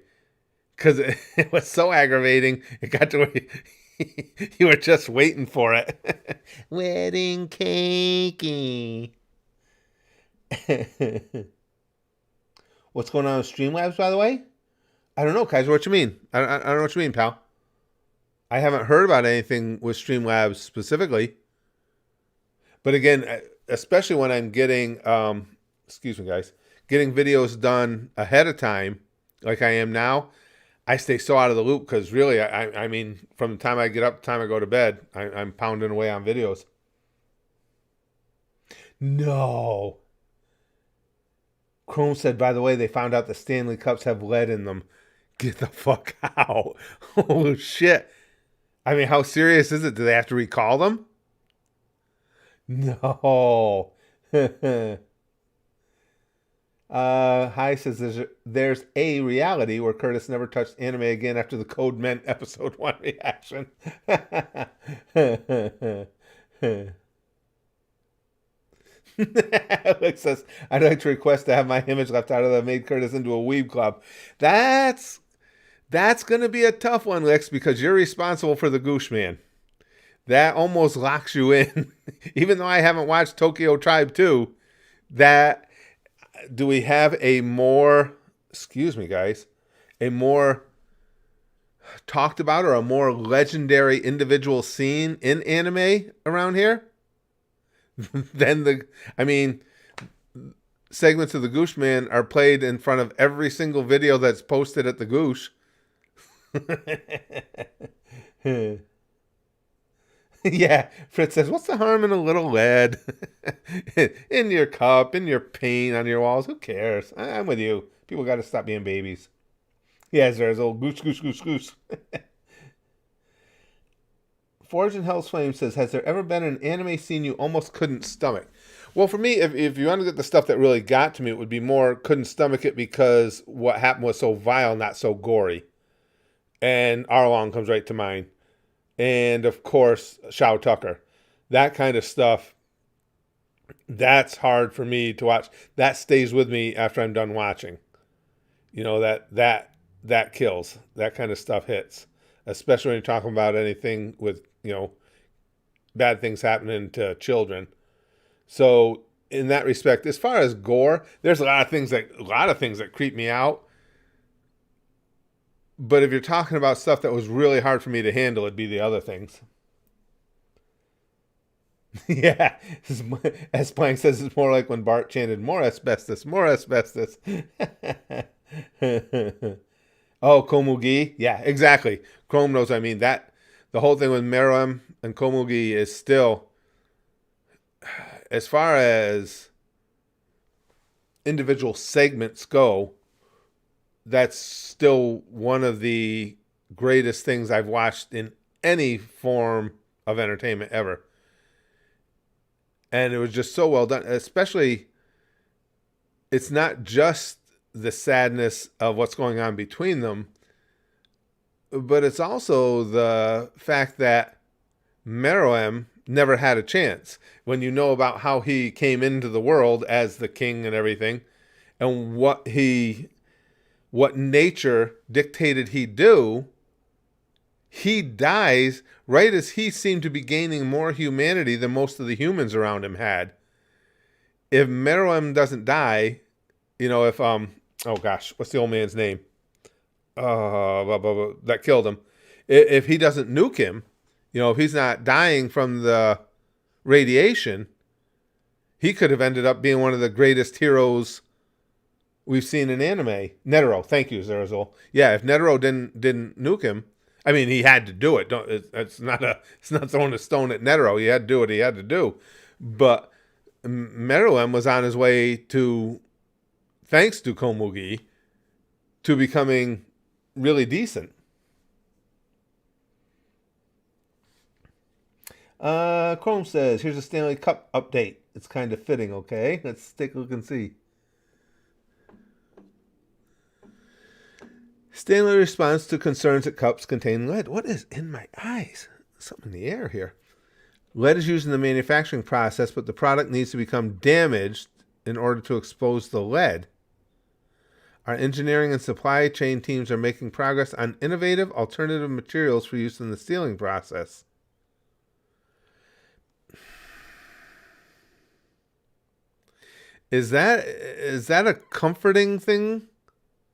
Because it was so aggravating. It got to where you were just waiting for it. Wedding cakey. What's going on with Streamlabs, by the way? I don't know, Kaiser. What you mean? I don't know what you mean, pal. I haven't heard about anything with Streamlabs specifically. But again, especially when I'm getting, excuse me, guys, getting videos done ahead of time, like I am now, I stay so out of the loop because really, I mean, from the time I get up to the time I go to bed, I'm pounding away on videos. No. Chrome said, by the way, they found out the Stanley Cups have lead in them. Get the fuck out. Oh, shit. I mean, how serious is it? Do they have to recall them? No. Hi says there's a reality where Curtis never touched anime again after the Code Men episode 1 reaction. Alex says, I'd like to request to have my image left out of the Made Curtis into a weeb club. That's going to be a tough one, Lex, because you're responsible for the Goosh Man. That almost locks you in. Even though I haven't watched Tokyo Tribe 2, do we have a more, excuse me, guys, a more talked about or a more legendary individual scene in anime around here than segments of the Goosh Man are played in front of every single video that's posted at the Goosh. Yeah, Fritz says, what's the harm in a little lead in your cup, in your paint, on your walls? Who cares? I'm with you. People got to stop being babies. Yes, there's old goosh, goosh, goosh, goosh. Forge in Hell's Flame says, has there ever been an anime scene you almost couldn't stomach? Well, for me, if you want to get the stuff that really got to me, it would be more couldn't stomach it because what happened was so vile, not so gory. And Arlong comes right to mind. And, of course, Shao Tucker. That kind of stuff, that's hard for me to watch. That stays with me after I'm done watching. You know, that kills. That kind of stuff hits. Especially when you're talking about anything with, you know, bad things happening to children. So, in that respect, as far as gore, there's a lot of things that creep me out. But if you're talking about stuff that was really hard for me to handle, it'd be the other things. Yeah, as Plank says, it's more like when Bart chanted "more asbestos, more asbestos." Oh, Komugi. Yeah, exactly. Chrome knows. I mean that the whole thing with Meruem and Komugi is still, as far as individual segments go, that's still one of the greatest things I've watched in any form of entertainment ever. And it was just so well done. Especially, it's not just the sadness of what's going on between them, but it's also the fact that Meruem never had a chance. When you know about how he came into the world as the king and everything, and what nature dictated he do, he dies right as he seemed to be gaining more humanity than most of the humans around him had. If Meruem doesn't die, if oh gosh, what's the old man's name? That killed him. If he doesn't nuke him, if he's not dying from the radiation, he could have ended up being one of the greatest heroes we've seen in anime. Netero, thank you, Zerazol. Yeah, if Netero didn't nuke him, I mean, he had to do it. It's not throwing a stone at Netero. He had to do what he had to do. But Meruem was on his way to, thanks to Komugi, to becoming really decent. Chrome says, here's a Stanley Cup update. It's kind of fitting, okay? Let's take a look and see. Stanley responds to concerns that cups contain lead. What is in my eyes? Something in the air here. Lead is used in the manufacturing process, but the product needs to become damaged in order to expose the lead. Our engineering and supply chain teams are making progress on innovative alternative materials for use in the sealing process. Is that a comforting thing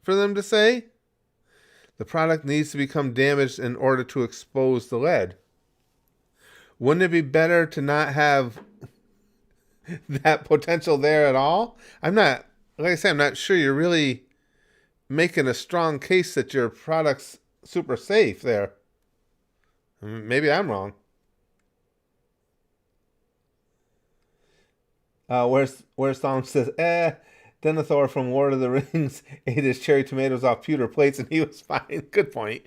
for them to say? The product needs to become damaged in order to expose the lead. Wouldn't it be better to not have that potential there at all? I'm not sure you're really making a strong case that your product's super safe there. Maybe I'm wrong. Where's Tom says, Denethor from Lord of the Rings ate his cherry tomatoes off pewter plates and he was fine. Good point.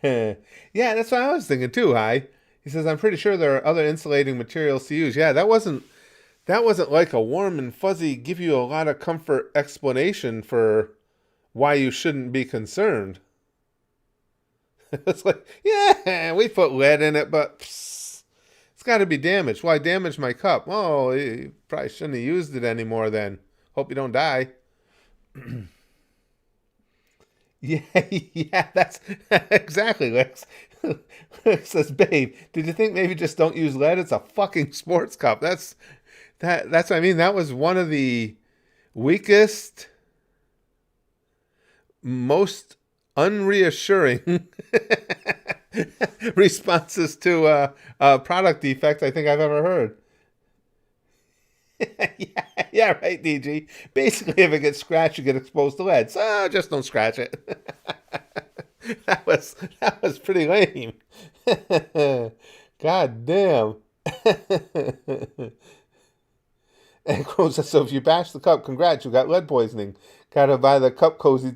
Yeah, that's what I was thinking too, Hi. He says, I'm pretty sure there are other insulating materials to use. Yeah, that wasn't like a warm and fuzzy, give you a lot of comfort explanation for why you shouldn't be concerned. It's like, yeah, we put lead in it, but it's got to be damaged. Well, I damaged my cup. Oh, you probably shouldn't have used it anymore then. Hope you don't die. Yeah, that's exactly, Lex. Lex says, babe, did you think maybe just don't use lead? It's a fucking sports cup. That's what I mean. That was one of the weakest, most unreassuring responses to a product defect I think I've ever heard. Yeah, right, DG. Basically, if it gets scratched, you get exposed to lead. So just don't scratch it. That was pretty lame. God damn. And Crow says, so if you bash the cup, congrats, you got lead poisoning. Gotta buy the cup cozy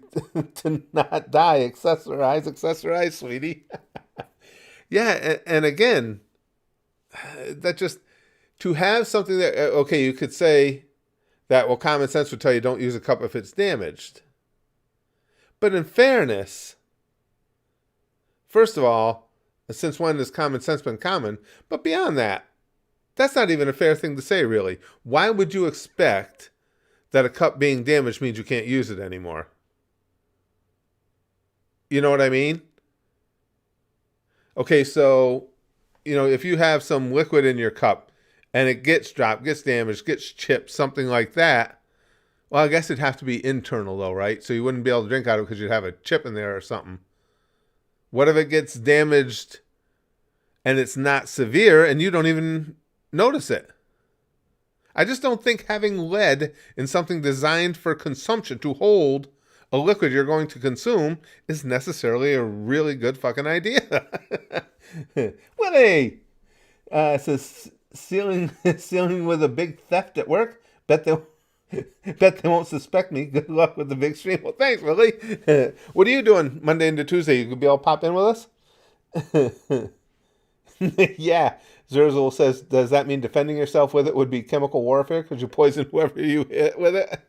to not die. Accessorize, sweetie. Yeah, and again, that just, to have something that, okay, you could say that, well, common sense would tell you don't use a cup if it's damaged. But in fairness, first of all, since when has common sense been common? But beyond that, that's not even a fair thing to say, really. Why would you expect that a cup being damaged means you can't use it anymore? You know what I mean? Okay, so, if you have some liquid in your cup and it gets dropped, gets damaged, gets chipped, something like that, well, I guess it'd have to be internal though, right? So you wouldn't be able to drink out of it because you'd have a chip in there or something. What if it gets damaged and it's not severe and you don't even notice it. I just don't think having lead in something designed for consumption to hold a liquid you're going to consume is necessarily a really good fucking idea. Willie says ceiling with a big theft at work. Bet they won't suspect me. Good luck with the big stream. Well, thanks, Willie. What are you doing Monday into Tuesday? You could be all pop in with us. Yeah. Zerzel says, does that mean defending yourself with it would be chemical warfare because you poison whoever you hit with it?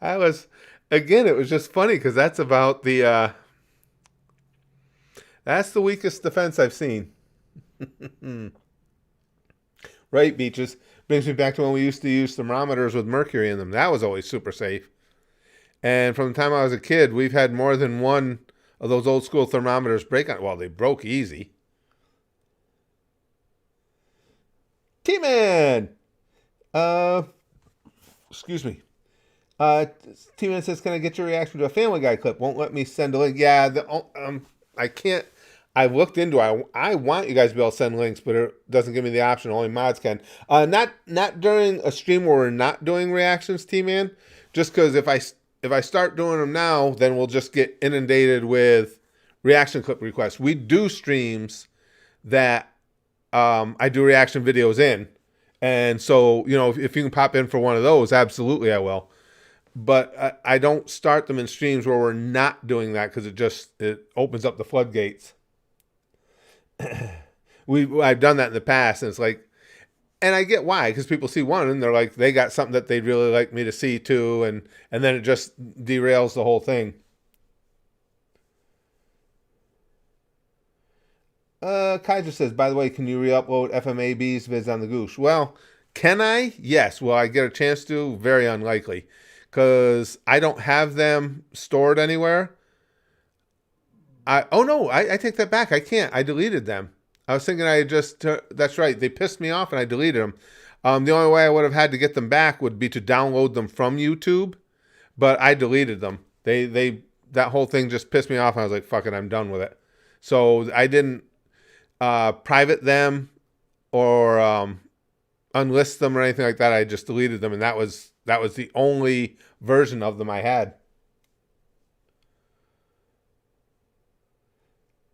It was just funny because that's about that's the weakest defense I've seen. Right, Beaches. Brings me back to when we used to use thermometers with mercury in them. That was always super safe. And from the time I was a kid, we've had more than one of those old school thermometers break on. Well, they broke easy. T-Man! Excuse me. T-Man says, can I get your reaction to a Family Guy clip? Won't let me send a link. Yeah, I can't. I've looked into it. I want you guys to be able to send links, but it doesn't give me the option. Only mods can. Not during a stream where we're not doing reactions, T-Man. Just because if I start doing them now, then we'll just get inundated with reaction clip requests. We do streams that I do reaction videos in. And so, if you can pop in for one of those, absolutely I will. But I don't start them in streams where we're not doing that because it opens up the floodgates. I've done that in the past, and it's like, and I get why, because people see one and they're like, they got something that they'd really like me to see too, and then it just derails the whole thing. Kaiser says, by the way, can you re-upload FMAB's vids on the Goosh? Well, can I? Yes. Will I get a chance to? Very unlikely, because I don't have them stored anywhere. I take that back. I can't. I deleted them. I was thinking that's right. They pissed me off and I deleted them. The only way I would have had to get them back would be to download them from YouTube, but I deleted them. That whole thing just pissed me off and I was like, fuck it, I'm done with it. So I didn't private them or unlist them or anything like that. I just deleted them, and that was the only version of them I had.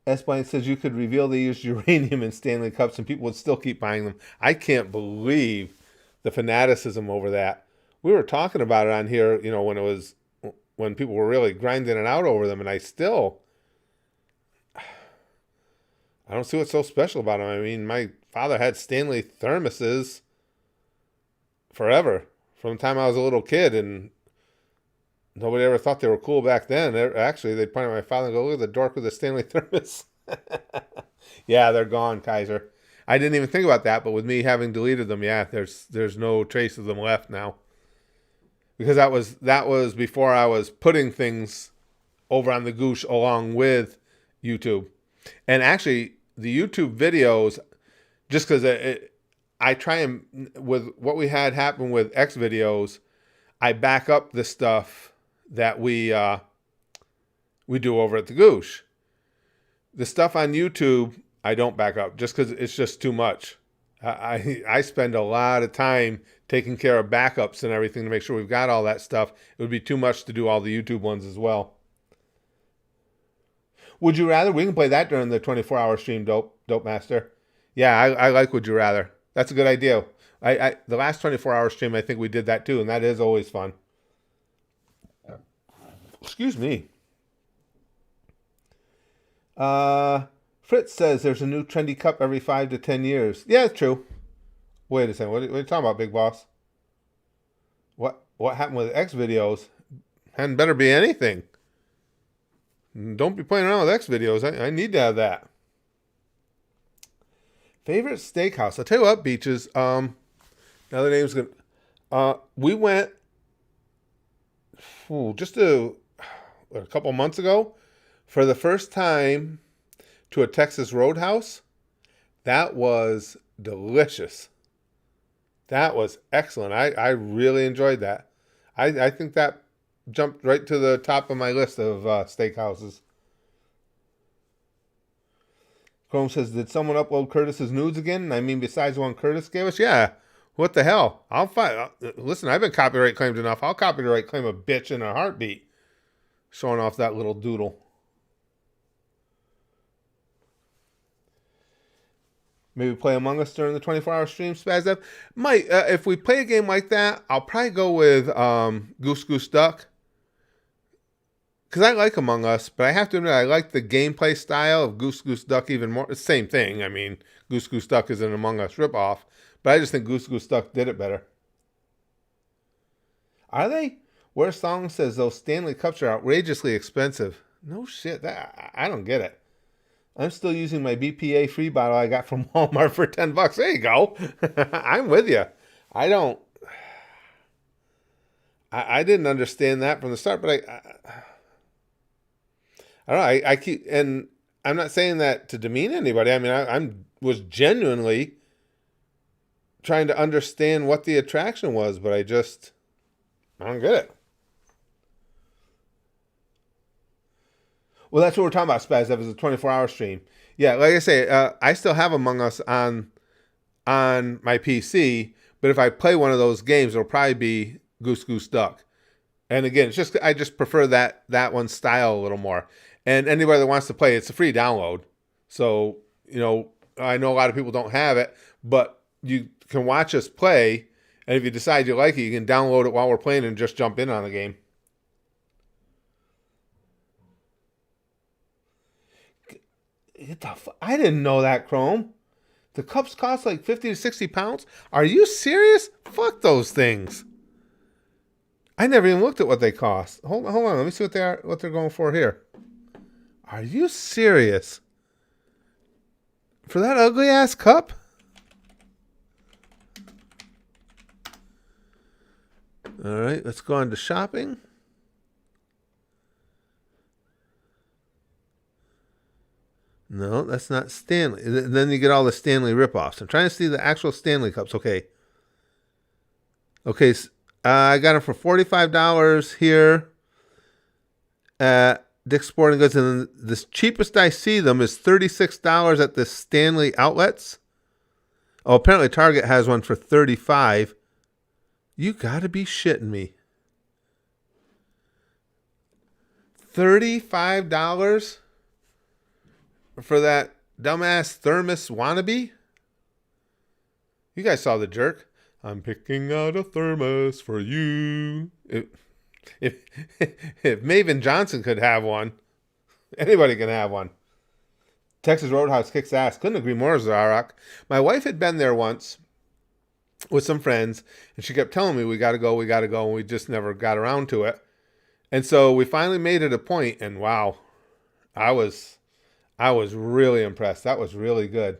S-Blind says you could reveal they used uranium in Stanley Cups and people would still keep buying them. I can't believe the fanaticism over that. We were talking about it on here, when people were really grinding it out over them, and I don't see what's so special about them. I mean, my father had Stanley thermoses forever, from the time I was a little kid, and nobody ever thought they were cool back then. They'd point at my father and go, look at the dork with the Stanley thermos. Yeah, they're gone, Kaiser. I didn't even think about that, but with me having deleted them, yeah, there's no trace of them left now. Because that was before I was putting things over on the Goosh along with YouTube. And actually, the YouTube videos, just because I try and, with what we had happen with X videos, I back up the stuff that we do over at the Goosh. The stuff on YouTube, I don't back up just because it's just too much. I spend a lot of time taking care of backups and everything to make sure we've got all that stuff. It would be too much to do all the YouTube ones as well. Would you rather? We can play that during the 24-hour stream, Dope Master. Yeah, I like Would You Rather. That's a good idea. The last 24-hour stream, I think we did that too, and that is always fun. Excuse me. Fritz says there's a new trendy cup every 5 to 10 years. Yeah, it's true. Wait a second. What are you talking about, Big Boss? What happened with X videos? Hadn't better be anything. Don't be playing around with X videos. I need to have that. Favorite steakhouse? I'll tell you what, Beaches. Now the name's gonna. We went just a couple months ago for the first time to a Texas Roadhouse. That was delicious. That was excellent. I really enjoyed that. I think that jumped right to the top of my list of steakhouses. Chrome says, did someone upload Curtis's nudes again? I mean, besides the one Curtis gave us? Yeah. What the hell? I'll fight. Listen, I've been copyright claimed enough. I'll copyright claim a bitch in a heartbeat. Showing off that little doodle. Maybe play Among Us during the 24-hour stream, Spazdev. Might. If we play a game like that, I'll probably go with Goose Goose Duck. Because I like Among Us, but I have to admit, I like the gameplay style of Goose Goose Duck even more. It's the same thing. I mean, Goose Goose Duck is an Among Us ripoff, but I just think Goose Goose Duck did it better. Are they? Where Song says those Stanley Cups are outrageously expensive. No shit. I don't get it. I'm still using my BPA free bottle I got from Walmart for $10. There you go. I'm with you. I didn't understand that from the start, but I don't know. I keep, and I'm not saying that to demean anybody. I mean, I was genuinely trying to understand what the attraction was, but I don't get it. Well, that's what we're talking about, Spaz. That was a 24-hour stream. Yeah, like I say, I still have Among Us on my PC, but if I play one of those games, it'll probably be Goose Goose Duck. And again, I just prefer that one style a little more. And anybody that wants to play, it's a free download. So, I know a lot of people don't have it, but you can watch us play, and if you decide you like it, you can download it while we're playing and just jump in on the game. I didn't know that, Chrome. The cups cost like 50 to 60 pounds? Are you serious? Fuck those things. I never even looked at what they cost. Hold on. Let me see what they're going for here. Are you serious? For that ugly ass cup? All right, let's go on to shopping. No, that's not Stanley. Then you get all the Stanley ripoffs. I'm trying to see the actual Stanley cups. Okay, I got them for $45 here at Dick's Sporting Goods, and then the cheapest I see them is $36 at the Stanley outlets. Oh, apparently Target has one for $35. You gotta be shitting me. $35 for that dumbass thermos wannabe? You guys saw the jerk. I'm picking out a thermos for you. If Maven Johnson could have one, anybody can have one. Texas Roadhouse kicks ass. Couldn't agree more, Zarok. My wife had been there once with some friends, and she kept telling me, we got to go, and we just never got around to it. And so we finally made it a point, and wow, I was really impressed. That was really good.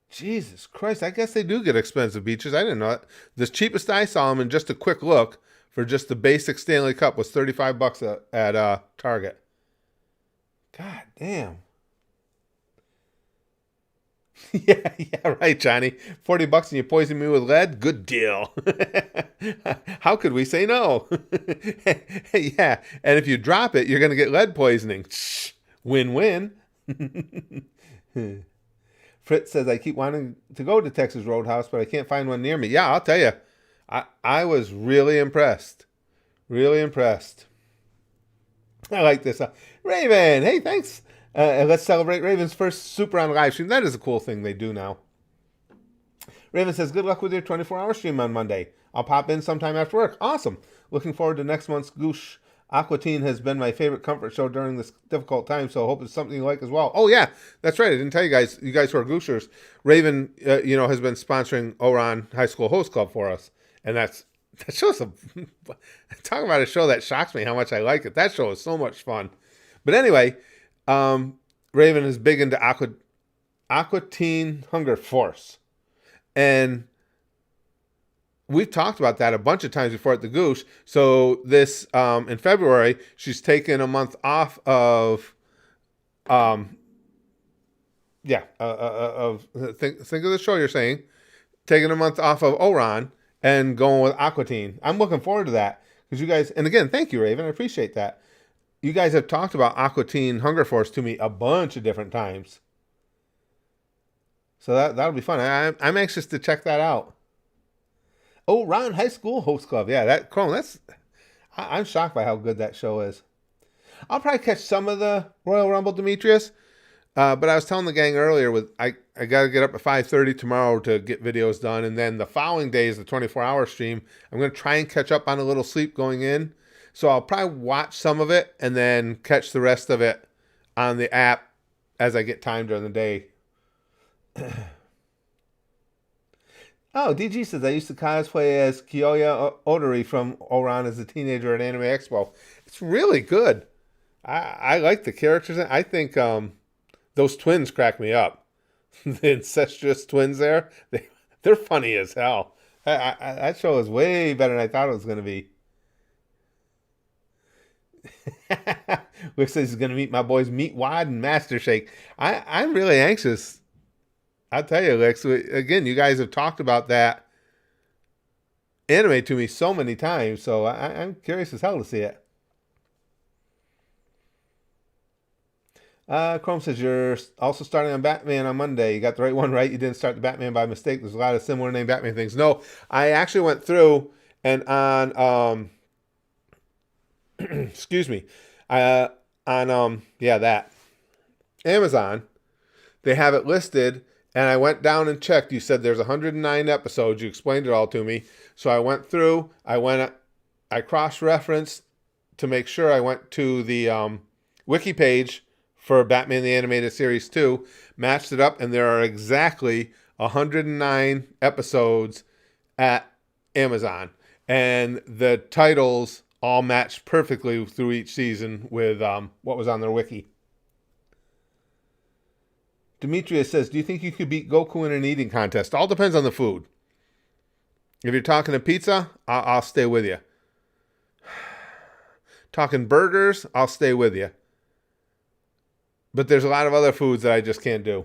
Jesus Christ, I guess they do get expensive beaches. I didn't know it. The cheapest I saw them in just a quick look for just the basic Stanley Cup was $35 at Target. God damn. yeah, right, Johnny. $40 and you poison me with lead? Good deal. How could we say no? Yeah, and if you drop it, you're going to get lead poisoning. Win-win. Fritz says, I keep wanting to go to Texas Roadhouse, but I can't find one near me. Yeah, I'll tell you. I was really impressed. Really impressed. I like this. Raven, hey, thanks. Let's celebrate Raven's first Super on live stream. That is a cool thing they do now. Raven says, good luck with your 24-hour stream on Monday. I'll pop in sometime after work. Awesome. Looking forward to next month's Goosh. Aquatine has been my favorite comfort show during this difficult time, so I hope it's something you like as well. Oh, yeah, that's right. I didn't tell you guys who are Gooshers. Raven, has been sponsoring Oran High School Host Club for us, and that show's talk about a show that shocks me how much I like it. That show is so much fun. But anyway, Raven is big into Aquatine Hunger Force, and we've talked about that a bunch of times before at the Goosh. So this, in February, she's taken a month off of, think of the show you're saying, taking a month off of Oran and going with Aquatine. I'm looking forward to that because you guys, and again, thank you, Raven. I appreciate that. you guys have talked about Aqua Teen Hunger Force to me a bunch of different times. So that'll be fun. I'm anxious to check that out. Oh, Round High School Host Club. Yeah, I'm shocked by how good that show is. I'll probably catch some of the Royal Rumble, Demetrius. But I was telling the gang earlier, I got to get up at 5:30 tomorrow to get videos done. And then the following day is the 24-hour stream. I'm going to try and catch up on a little sleep going in. So I'll probably watch some of it and then catch the rest of it on the app as I get time during the day. Oh, DG says, I used to cosplay as Kiyoya Odori from Oran as a teenager at Anime Expo. It's really good. I like the characters. I think those twins crack me up. The incestuous twins there, they're funny as hell. That show is way better than I thought it was going to be. Rick says he's going to meet my boys Meat Wad and Master Shake. I'm really anxious. I'll tell you, Lex, again, you guys have talked about that anime to me so many times, so I'm curious as hell to see it. Chrome says you're also starting on Batman on Monday. You got the right one right. You didn't start the Batman by mistake. There's a lot of similar name Batman things. No, I actually went through and on excuse me, that Amazon, they have it listed. And I went down and checked. You said there's 109 episodes. You explained it all to me. So I went through. I cross-referenced to make sure. I went to the wiki page for Batman the Animated Series 2, matched it up, and there are exactly 109 episodes at Amazon. And the titles all matched perfectly through each season with what was on their wiki. Demetrius says, do you think you could beat Goku in an eating contest? All depends on the food. If you're talking to pizza, I'll stay with you. Talking burgers, I'll stay with you. But there's a lot of other foods that I just can't do.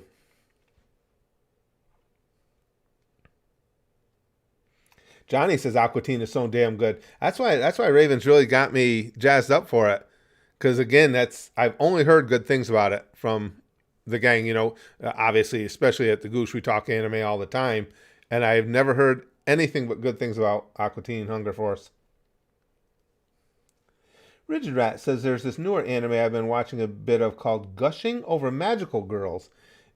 Johnny says Aqua Teen is so damn good. That's why Ravens really got me jazzed up for it. Because again, I've only heard good things about it from the gang, obviously, especially at the Goose, we talk anime all the time, and I've never heard anything but good things about Aqua Teen Hunger Force. Rigid Rat says there's this newer anime I've been watching a bit of called Gushing Over Magical Girls.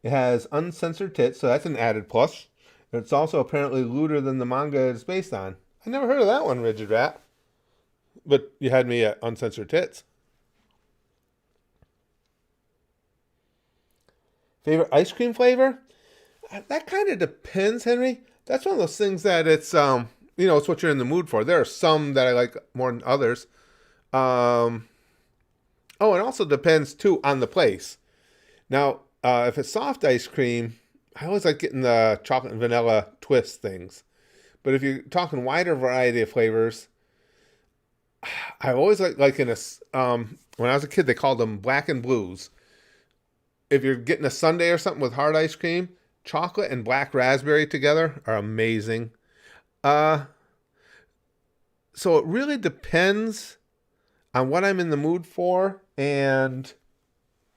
It has uncensored tits, so that's an added plus. It's also apparently lewder than the manga it's based on. I never heard of that one, Rigid Rat. But you had me at uncensored tits. Favorite ice cream flavor? That kind of depends, Henry. That's one of those things that it's it's what you're in the mood for. There are some that I like more than others. It also depends too on the place. Now, if it's soft ice cream, I always like getting the chocolate and vanilla twist things. But if you're talking wider variety of flavors, I always like in when I was a kid, they called them black and blues. If you're getting a sundae or something with hard ice cream, chocolate and black raspberry together are amazing. So it really depends on what I'm in the mood for and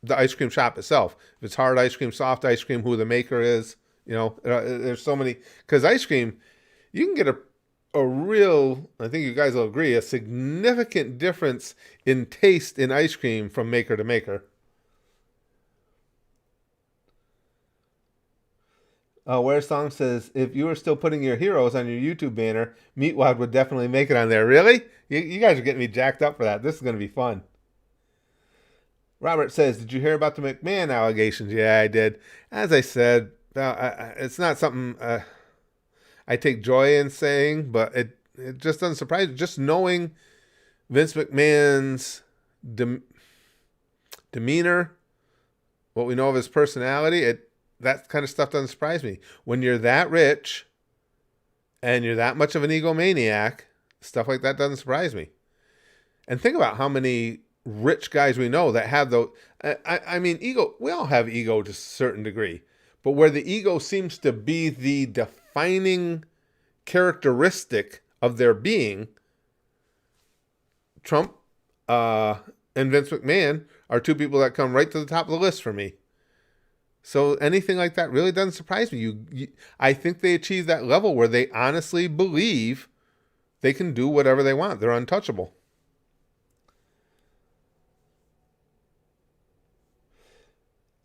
the ice cream shop itself. If it's hard ice cream, soft ice cream, who the maker is, there's so many. Because ice cream, you can get a real, I think you guys will agree, a significant difference in taste in ice cream from maker to maker. Where Song says, if you were still putting your heroes on your YouTube banner, Meatwad would definitely make it on there. Really? You guys are getting me jacked up for that. This is going to be fun. Robert says, did you hear about the McMahon allegations? Yeah, I did. As I said, it's not something I take joy in saying, but it just doesn't surprise me. Just knowing Vince McMahon's demeanor, what we know of his personality, that kind of stuff doesn't surprise me. When you're that rich and you're that much of an egomaniac, stuff like that doesn't surprise me. And think about how many rich guys we know that have those. I mean, ego. We all have ego to a certain degree, but where the ego seems to be the defining characteristic of their being, Trump and Vince McMahon are two people that come right to the top of the list for me. So anything like that really doesn't surprise me. I think they achieve that level where they honestly believe they can do whatever they want. They're untouchable.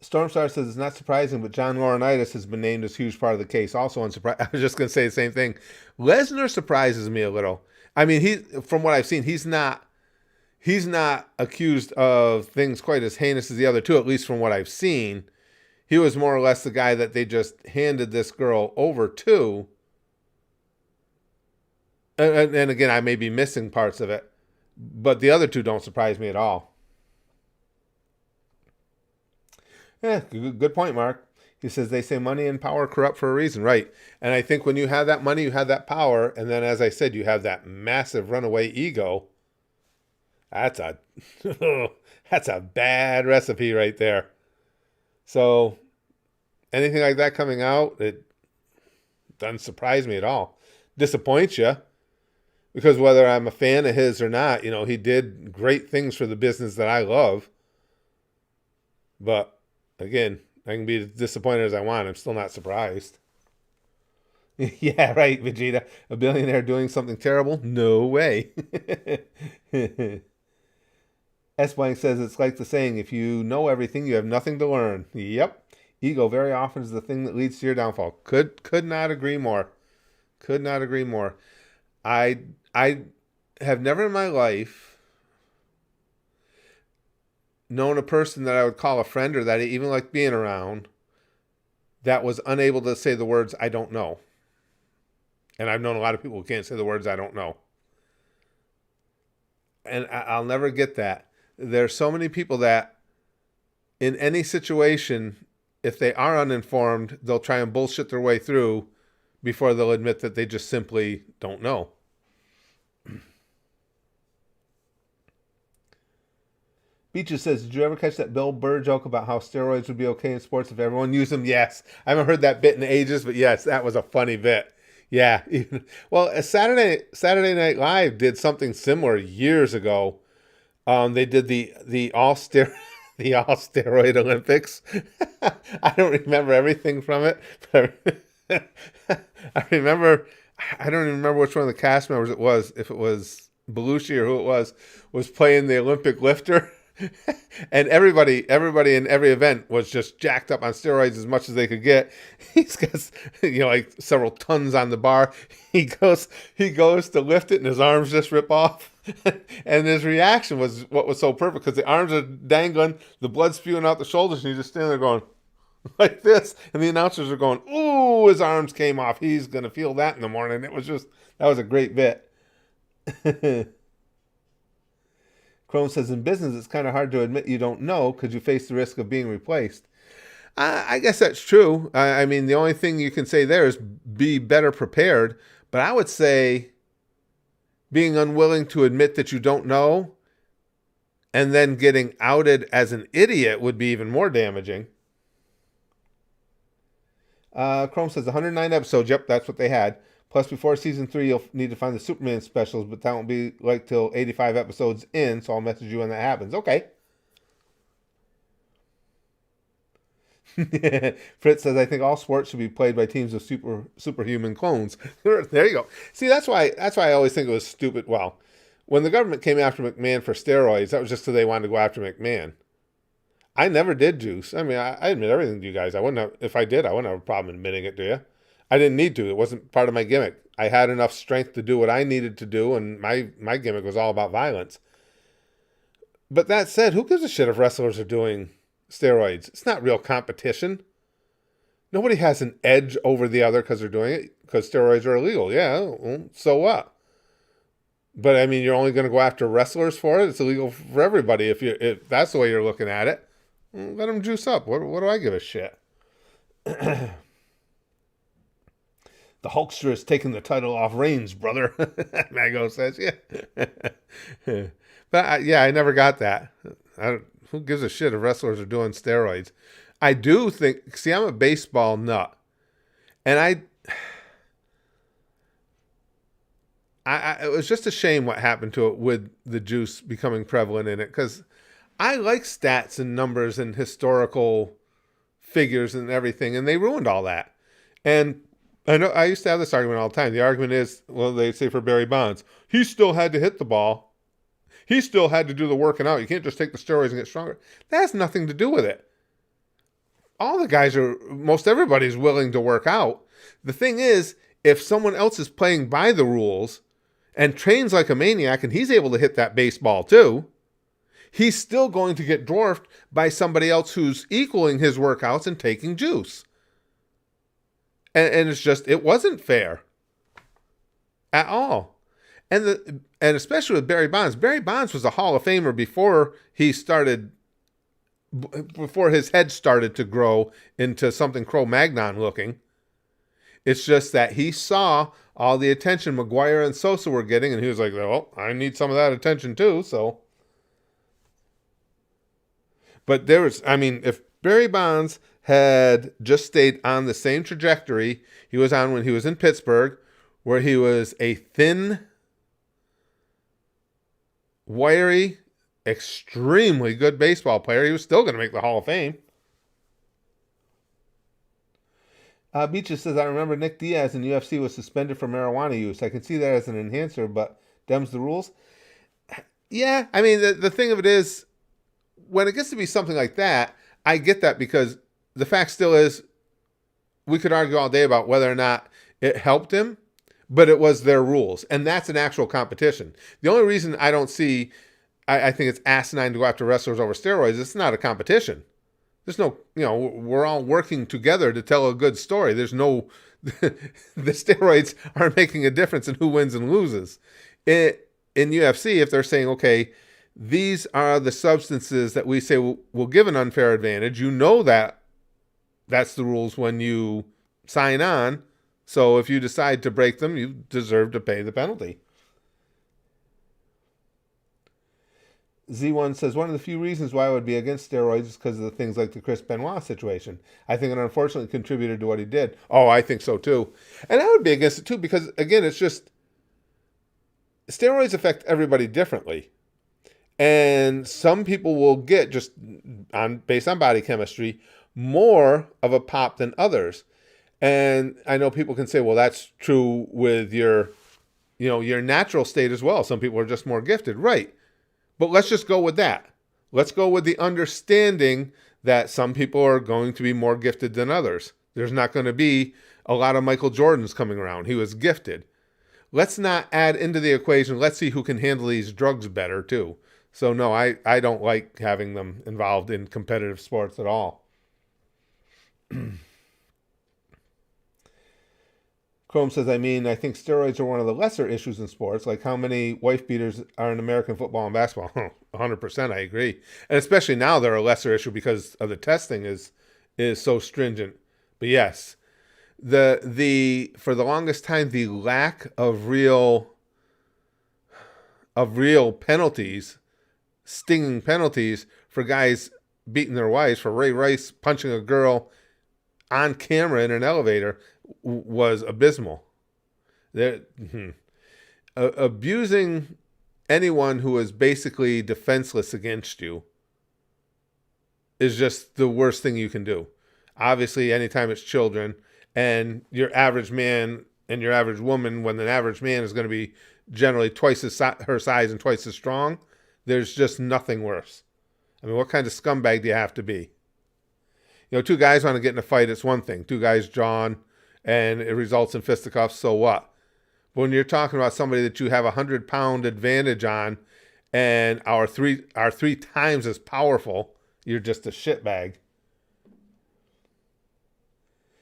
Stormstar says it's not surprising, but John Laurinaitis has been named as a huge part of the case. Also unsurprising. I was just going to say the same thing. Lesnar surprises me a little. I mean, from what I've seen, he's not accused of things quite as heinous as the other two, at least from what I've seen. He was more or less the guy that they just handed this girl over to. And again, I may be missing parts of it, but the other two don't surprise me at all. Yeah, good point, Mark. He says they say money and power corrupt for a reason, right? And I think when you have that money, you have that power, and then, as I said, you have that massive runaway ego. That's a bad recipe right there. So anything like that coming out, it doesn't surprise me at all. Disappoints you, because whether I'm a fan of his or not, he did great things for the business that I love. But again, I can be as disappointed as I want. I'm still not surprised. Yeah, right, Vegeta. A billionaire doing something terrible? No way. S-Blank says it's like the saying, if you know everything, you have nothing to learn. Yep. Ego very often is the thing that leads to your downfall. Could not agree more. Could not agree more. I have never in my life known a person that I would call a friend or that I even like being around that was unable to say the words, I don't know. And I've known a lot of people who can't say the words, I don't know. And I'll never get that. There's so many people that in any situation, if they are uninformed, they'll try and bullshit their way through before they'll admit that they just simply don't know. Beaches says, did you ever catch that Bill Burr joke about how steroids would be okay in sports if everyone used them? Yes. I haven't heard that bit in ages, but yes, that was a funny bit. Yeah. Well, Saturday Night Live did something similar years ago. They did the all steroid Olympics. I don't remember everything from it, but I don't even remember which one of the cast members it was. If it was Belushi or who it was playing the Olympic lifter. And everybody in every event was just jacked up on steroids as much as they could get. He's got, like several tons on the bar. He goes to lift it and his arms just rip off. And his reaction was what was so perfect, because the arms are dangling, the blood spewing out the shoulders, and he's just standing there going like this. And the announcers are going, ooh, his arms came off. He's going to feel that in the morning. That was a great bit. Chrome says, in business, it's kind of hard to admit you don't know because you face the risk of being replaced. I guess that's true. I mean, the only thing you can say there is be better prepared. But I would say being unwilling to admit that you don't know and then getting outed as an idiot would be even more damaging. Chrome says 109 episodes. Yep, that's what they had. Plus, before season 3, you'll need to find the Superman specials, but that won't be like till 85 episodes in, so I'll message you when that happens. Okay. Fritz says, I think all sports should be played by teams of superhuman clones. There you go. See, that's why I always think it was stupid. Well, when the government came after McMahon for steroids, that was just because they wanted to go after McMahon. I never did juice. I mean, I admit everything to you guys. If I did, I wouldn't have a problem admitting it to you. I didn't need to. It wasn't part of my gimmick. I had enough strength to do what I needed to do, and my gimmick was all about violence. But that said, who gives a shit if wrestlers are doing steroids? It's not real competition. Nobody has an edge over the other because they're doing it, because steroids are illegal. Yeah, well, so what? But, I mean, you're only going to go after wrestlers for it? It's illegal for everybody if that's the way you're looking at it. Well, let them juice up. What do I give a shit? The Hulkster is taking the title off Reigns, brother. Mago says, yeah. But, I never got that. Who gives a shit if wrestlers are doing steroids? I do think, see, I'm a baseball nut. And it was just a shame what happened to it with the juice becoming prevalent in it, because I like stats and numbers and historical figures and everything, and they ruined all that. And I know I used to have this argument all the time. The argument is, well, they say for Barry Bonds, he still had to hit the ball. He still had to do the working out. You can't just take the steroids and get stronger. That has nothing to do with it. All the guys most everybody's willing to work out. The thing is, if someone else is playing by the rules and trains like a maniac and he's able to hit that baseball too, he's still going to get dwarfed by somebody else who's equaling his workouts and taking juice. And it's just, it wasn't fair at all. And especially with Barry Bonds. Barry Bonds was a Hall of Famer before his head started to grow into something Cro-Magnon looking. It's just that he saw all the attention McGwire and Sosa were getting, and he was like, well, I need some of that attention too, so. But if Barry Bonds had just stayed on the same trajectory he was on when he was in Pittsburgh, where he was a thin, wiry, extremely good baseball player, he was still going to make the Hall of Fame. Beaches says, I remember Nick Diaz in UFC was suspended for marijuana use. I can see that as an enhancer, but them's the rules. Yeah, I mean, the thing of it is, when it gets to be something like that, I get that, because the fact still is, we could argue all day about whether or not it helped him, but it was their rules, and that's an actual competition. The only reason I don't see, I think it's asinine to go after wrestlers over steroids, it's not a competition. There's no, we're all working together to tell a good story. There's no, the steroids aren't making a difference in who wins and loses. In UFC, if they're saying, okay, these are the substances that we say will give an unfair advantage, that's the rules when you sign on. So if you decide to break them, you deserve to pay the penalty. Z1 says, one of the few reasons why I would be against steroids is because of the things like the Chris Benoit situation. I think it unfortunately contributed to what he did. Oh, I think so too. And I would be against it too, because again, it's just, steroids affect everybody differently. And some people will get, just based on body chemistry, more of a pop than others. And I know people can say, well, that's true with your natural state as well. Some people are just more gifted. Right. But let's just go with that. Let's go with the understanding that some people are going to be more gifted than others. There's not going to be a lot of Michael Jordans coming around. He was gifted. Let's not add into the equation, let's see who can handle these drugs better too. So no, I don't like having them involved in competitive sports at all. Chrome says, I think steroids are one of the lesser issues in sports, like how many wife beaters are in American football and basketball. 100%, I agree. And especially now they're a lesser issue because of the testing is so stringent. But yes, for the longest time, the lack of real penalties, stinging penalties for guys beating their wives, for Ray Rice punching a girl on camera in an elevator, was abysmal. Abusing anyone who is basically defenseless against you is just the worst thing you can do. Obviously, anytime it's children and your average man and your average woman, when an average man is going to be generally twice her size and twice as strong, there's just nothing worse. I mean, what kind of scumbag do you have to be? Two guys want to get in a fight, it's one thing. Two guys drawn, and it results in fisticuffs, so what? But when you're talking about somebody that you have 100-pound advantage on and are three times as powerful, you're just a shitbag.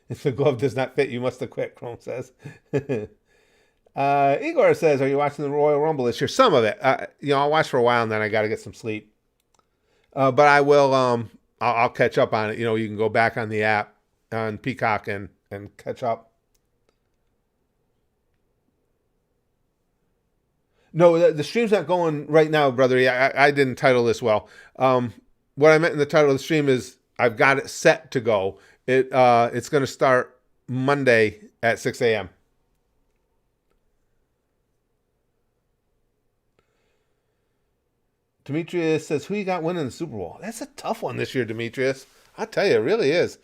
If the glove does not fit, you must have quit, Chrome says. Igor says, are you watching the Royal Rumble this year? Some of it. I'll watch for a while and then I got to get some sleep. But I will, I'll catch up on it. You can go back on the app on Peacock and catch up. No, the stream's not going right now, brother. I didn't title this well. What I meant in the title of the stream is I've got it set to go. It's going to start Monday at 6 a.m. Demetrius says, who you got winning the Super Bowl? That's a tough one this year, Demetrius. I'll tell you, it really is.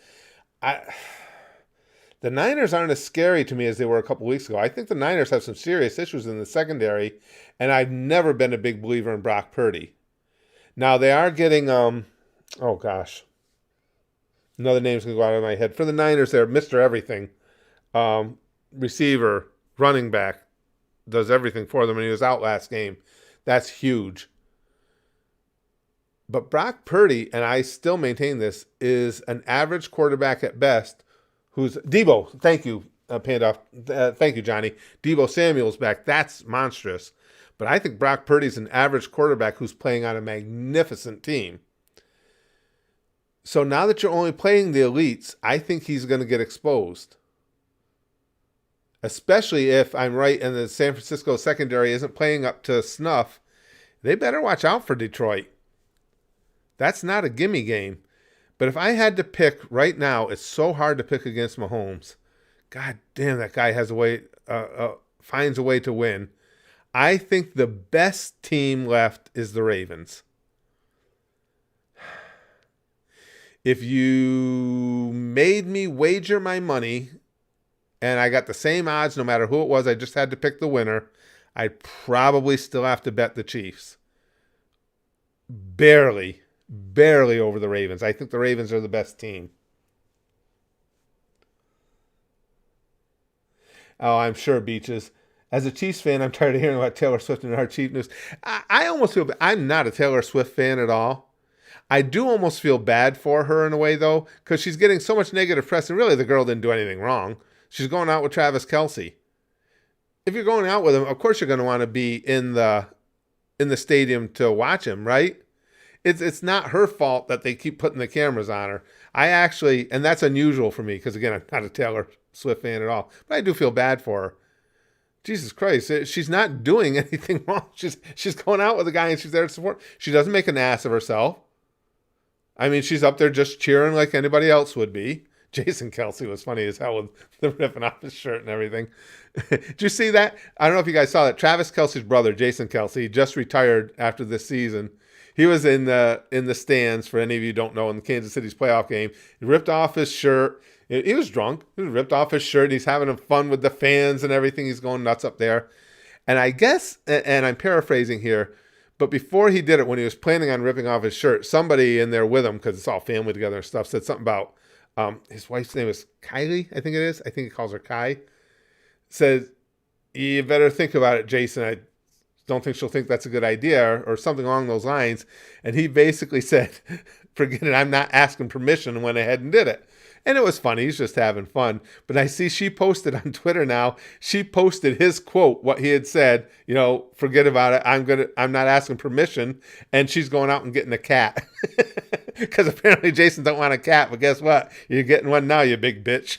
The Niners aren't as scary to me as they were a couple weeks ago. I think the Niners have some serious issues in the secondary, and I've never been a big believer in Brock Purdy. Now, they are getting, oh gosh, another name's going to go out of my head. For the Niners, they're Mr. Everything. Receiver, running back, does everything for them, and he was out last game. That's huge. But Brock Purdy, and I still maintain this, is an average quarterback at best. Who's Debo? Thank you, Panda. Thank you, Johnny. Debo Samuel's back. That's monstrous. But I think Brock Purdy's an average quarterback who's playing on a magnificent team. So now that you're only playing the elites, I think he's going to get exposed. Especially if I'm right and the San Francisco secondary isn't playing up to snuff. They better watch out for Detroit. That's not a gimme game. But if I had to pick right now, it's so hard to pick against Mahomes. God damn, that guy has a way, finds a way to win. I think the best team left is the Ravens. If you made me wager my money, and I got the same odds no matter who it was, I just had to pick the winner, I'd probably still have to bet the Chiefs. Barely over the Ravens. I think the Ravens are the best team. Oh, I'm sure, Beaches. As a Chiefs fan, I'm tired of hearing about Taylor Swift and our Chief news. I almost feel I'm not a Taylor Swift fan at all. I do almost feel bad for her in a way, though, because she's getting so much negative press, and really the girl didn't do anything wrong. She's going out with Travis Kelce. If you're going out with him, of course you're going to want to be in the stadium to watch him, right? It's not her fault that they keep putting the cameras on her. And that's unusual for me because, again, I'm not a Taylor Swift fan at all. But I do feel bad for her. Jesus Christ, she's not doing anything wrong. She's going out with a guy and she's there to support. She doesn't make an ass of herself. I mean, she's up there just cheering like anybody else would be. Jason Kelce was funny as hell with the ripping off his shirt and everything. Did you see that? I don't know if you guys saw that. Travis Kelce's brother, Jason Kelce, just retired after this season. He was in the stands, for any of you who don't know, in the Kansas City's playoff game. He ripped off his shirt. He was drunk. He ripped off his shirt. He's having fun with the fans and everything. He's going nuts up there. And I guess, and I'm paraphrasing here, but before he did it, when he was planning on ripping off his shirt, somebody in there with him, because it's all family together and stuff, said something about his wife's name is Kylie, I think it is. I think he calls her Kai. Said, you better think about it, Jason. I don't think she'll think that's a good idea, or something along those lines. And he basically said, forget it, I'm not asking permission, and went ahead and did it. And it was funny. He's just having fun. But I see she posted on Twitter now. She posted his quote, what he had said, forget about it. I'm not asking permission. And she's going out and getting a cat. Because apparently Jason don't want a cat. But guess what? You're getting one now, you big bitch.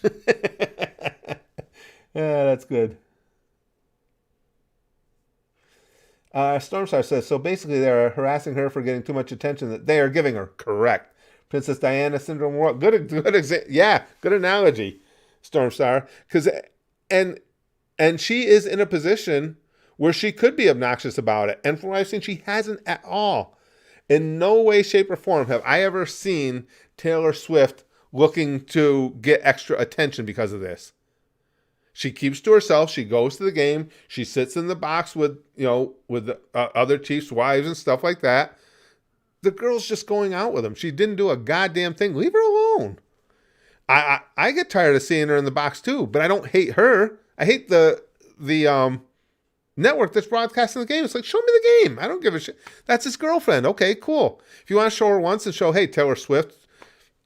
Yeah, that's good. Stormstar says, so basically they're harassing her for getting too much attention that they are giving her. Correct. Princess Diana syndrome. Good analogy, Stormstar. And she is in a position where she could be obnoxious about it. And from what I've seen, she hasn't at all. In no way, shape, or form have I ever seen Taylor Swift looking to get extra attention because of this. She keeps to herself. She goes to the game. She sits in the box with other Chiefs' wives and stuff like that. The girl's just going out with him. She didn't do a goddamn thing. Leave her alone. I get tired of seeing her in the box too, but I don't hate her. I hate the network that's broadcasting the game. It's like, show me the game. I don't give a shit. That's his girlfriend. Okay, cool. If you want to show her once and show, hey, Taylor Swift,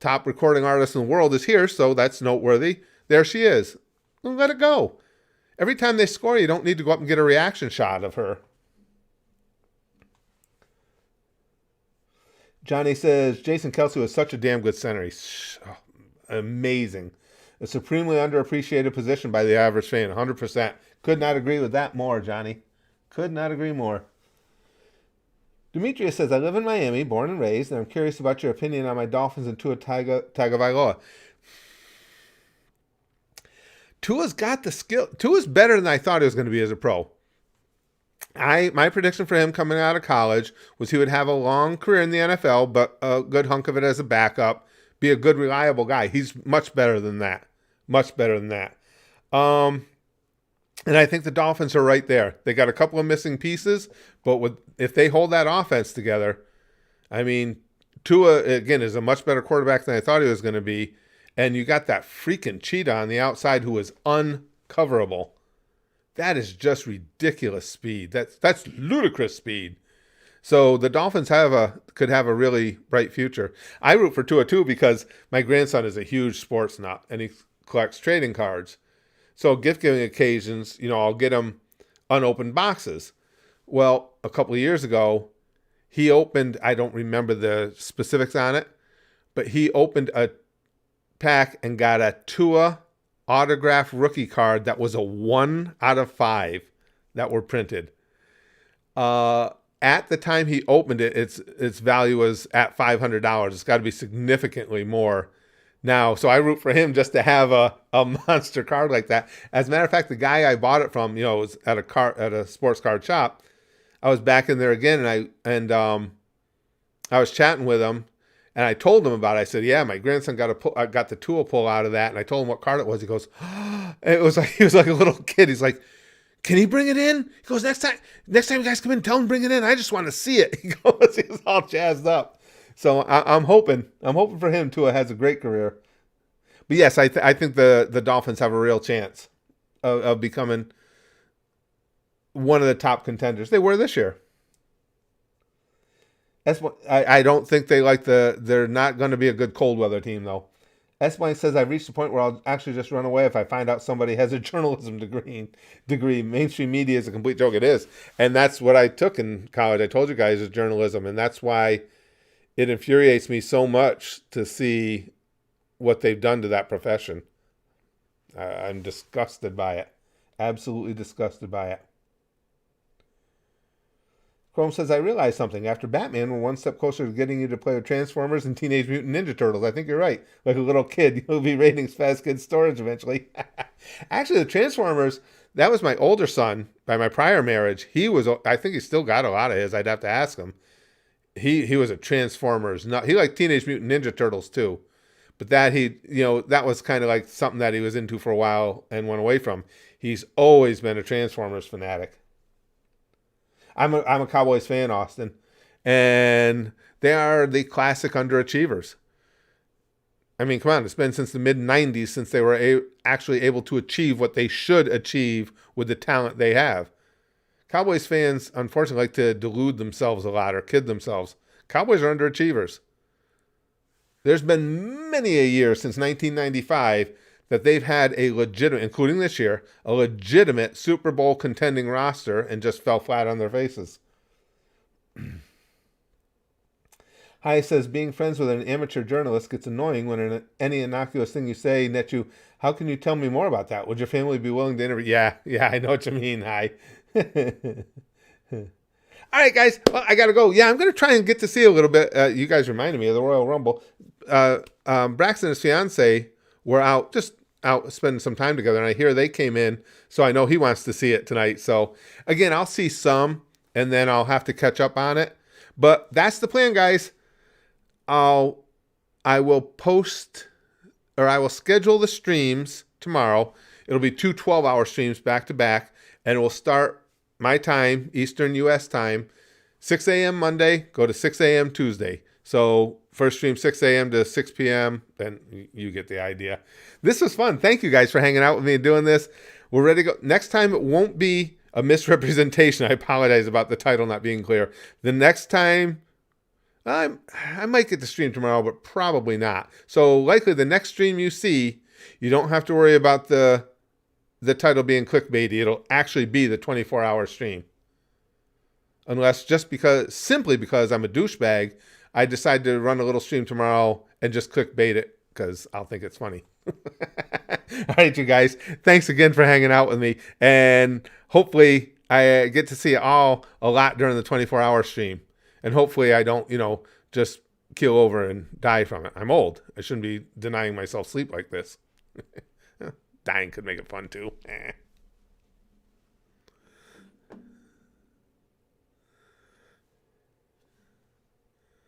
top recording artist in the world, is here, so that's noteworthy. There she is. Let it go. Every time they score, you don't need to go up and get a reaction shot of her. Johnny says, Jason Kelce was such a damn good center. He's amazing. A supremely underappreciated position by the average fan, 100%. Could not agree with that more, Johnny. Could not agree more. Demetrius says, I live in Miami, born and raised, and I'm curious about your opinion on my Dolphins and Tua Tagovailoa. Tua's got the skill. Tua's better than I thought he was going to be as a pro. My prediction for him coming out of college was he would have a long career in the NFL, but a good hunk of it as a backup, be a good, reliable guy. He's much better than that. Much better than that. And I think the Dolphins are right there. They got a couple of missing pieces, but if they hold that offense together, I mean, Tua, again, is a much better quarterback than I thought he was going to be. And you got that freaking cheetah on the outside who is uncoverable. That is just ridiculous speed. That's ludicrous speed. So the Dolphins could have a really bright future. I root for Tua too because my grandson is a huge sports nut and he collects trading cards. So gift giving occasions, I'll get him unopened boxes. Well, a couple of years ago, he opened, I don't remember the specifics on it, but he opened a pack and got a Tua autograph rookie card that was a 1 out of 5 that were printed. At the time he opened it, its value was at $500. It's got to be significantly more now. So I root for him just to have a monster card like that. As a matter of fact, the guy I bought it from, was at a sports card shop. I was back in there again, and I was chatting with him. And I told him about it. I said, "Yeah, my grandson got the Tua pull out of that." And I told him what card it was. He goes, "It was like he was like a little kid." He's like, "Can he bring it in?" He goes, "Next time you guys come in, tell him to bring it in. I just want to see it." He goes, he's all jazzed up. So I'm hoping for him. Tua has a great career. But yes, I think the Dolphins have a real chance of becoming one of the top contenders. They were this year. That's what I don't think they're not going to be a good cold weather team though. S-Mine says I've reached the point where I'll actually just run away if I find out somebody has a journalism degree. Mainstream media is a complete joke. It is. And that's what I took in college. I told you guys is journalism. And that's why it infuriates me so much to see what they've done to that profession. I'm disgusted by it. Absolutely disgusted by it. Chrome says, I realized something. After Batman, we're one step closer to getting you to play with Transformers and Teenage Mutant Ninja Turtles. I think you're right. Like a little kid, you'll be raiding Fast Kid Storage eventually. Actually, the Transformers, that was my older son by my prior marriage. I think he still got a lot of his. I'd have to ask him. He was a Transformers. He liked Teenage Mutant Ninja Turtles too. But that was kind of like something that he was into for a while and went away from. He's always been a Transformers fanatic. I'm a Cowboys fan, Austin, and they are the classic underachievers. I mean, come on, it's been since the mid-'90s since they were actually able to achieve what they should achieve with the talent they have. Cowboys fans, unfortunately, like to delude themselves a lot or kid themselves. Cowboys are underachievers. There's been many a year since 1995 that they've had a legitimate, including this year, a legitimate Super Bowl contending roster and just fell flat on their faces. Hi says, being friends with an amateur journalist gets annoying when any innocuous thing you say net you, how can you tell me more about that? Would your family be willing to interview? Yeah, I know what you mean. Hi. All right, guys. Well, I got to go. Yeah, I'm going to try and get to see a little bit. You guys reminded me of the Royal Rumble. Braxton and his fiance were out spending some time together, and I hear they came in, so I know he wants to see it tonight. So, again, I'll see some, and then I'll have to catch up on it. But that's the plan, guys. I will schedule the streams tomorrow. It'll be 2 12-hour streams back to back, and we'll start my time, Eastern U.S. time, 6 a.m. Monday, go to 6 a.m. Tuesday. So first stream 6 a.m. to 6 p.m., then you get the idea. This was fun. Thank you guys for hanging out with me and doing this. We're ready to go. Next time it won't be a misrepresentation. I apologize about the title not being clear. The next time, I might get the stream tomorrow, but probably not. So likely the next stream you see, you don't have to worry about the title being clickbaity. It'll actually be the 24-hour stream. Unless simply because I'm a douchebag, I decide to run a little stream tomorrow and just clickbait it because I'll think it's funny. All right, you guys. Thanks again for hanging out with me. And hopefully I get to see it all a lot during the 24-hour stream. And hopefully I don't, just keel over and die from it. I'm old. I shouldn't be denying myself sleep like this. Dying could make it fun too.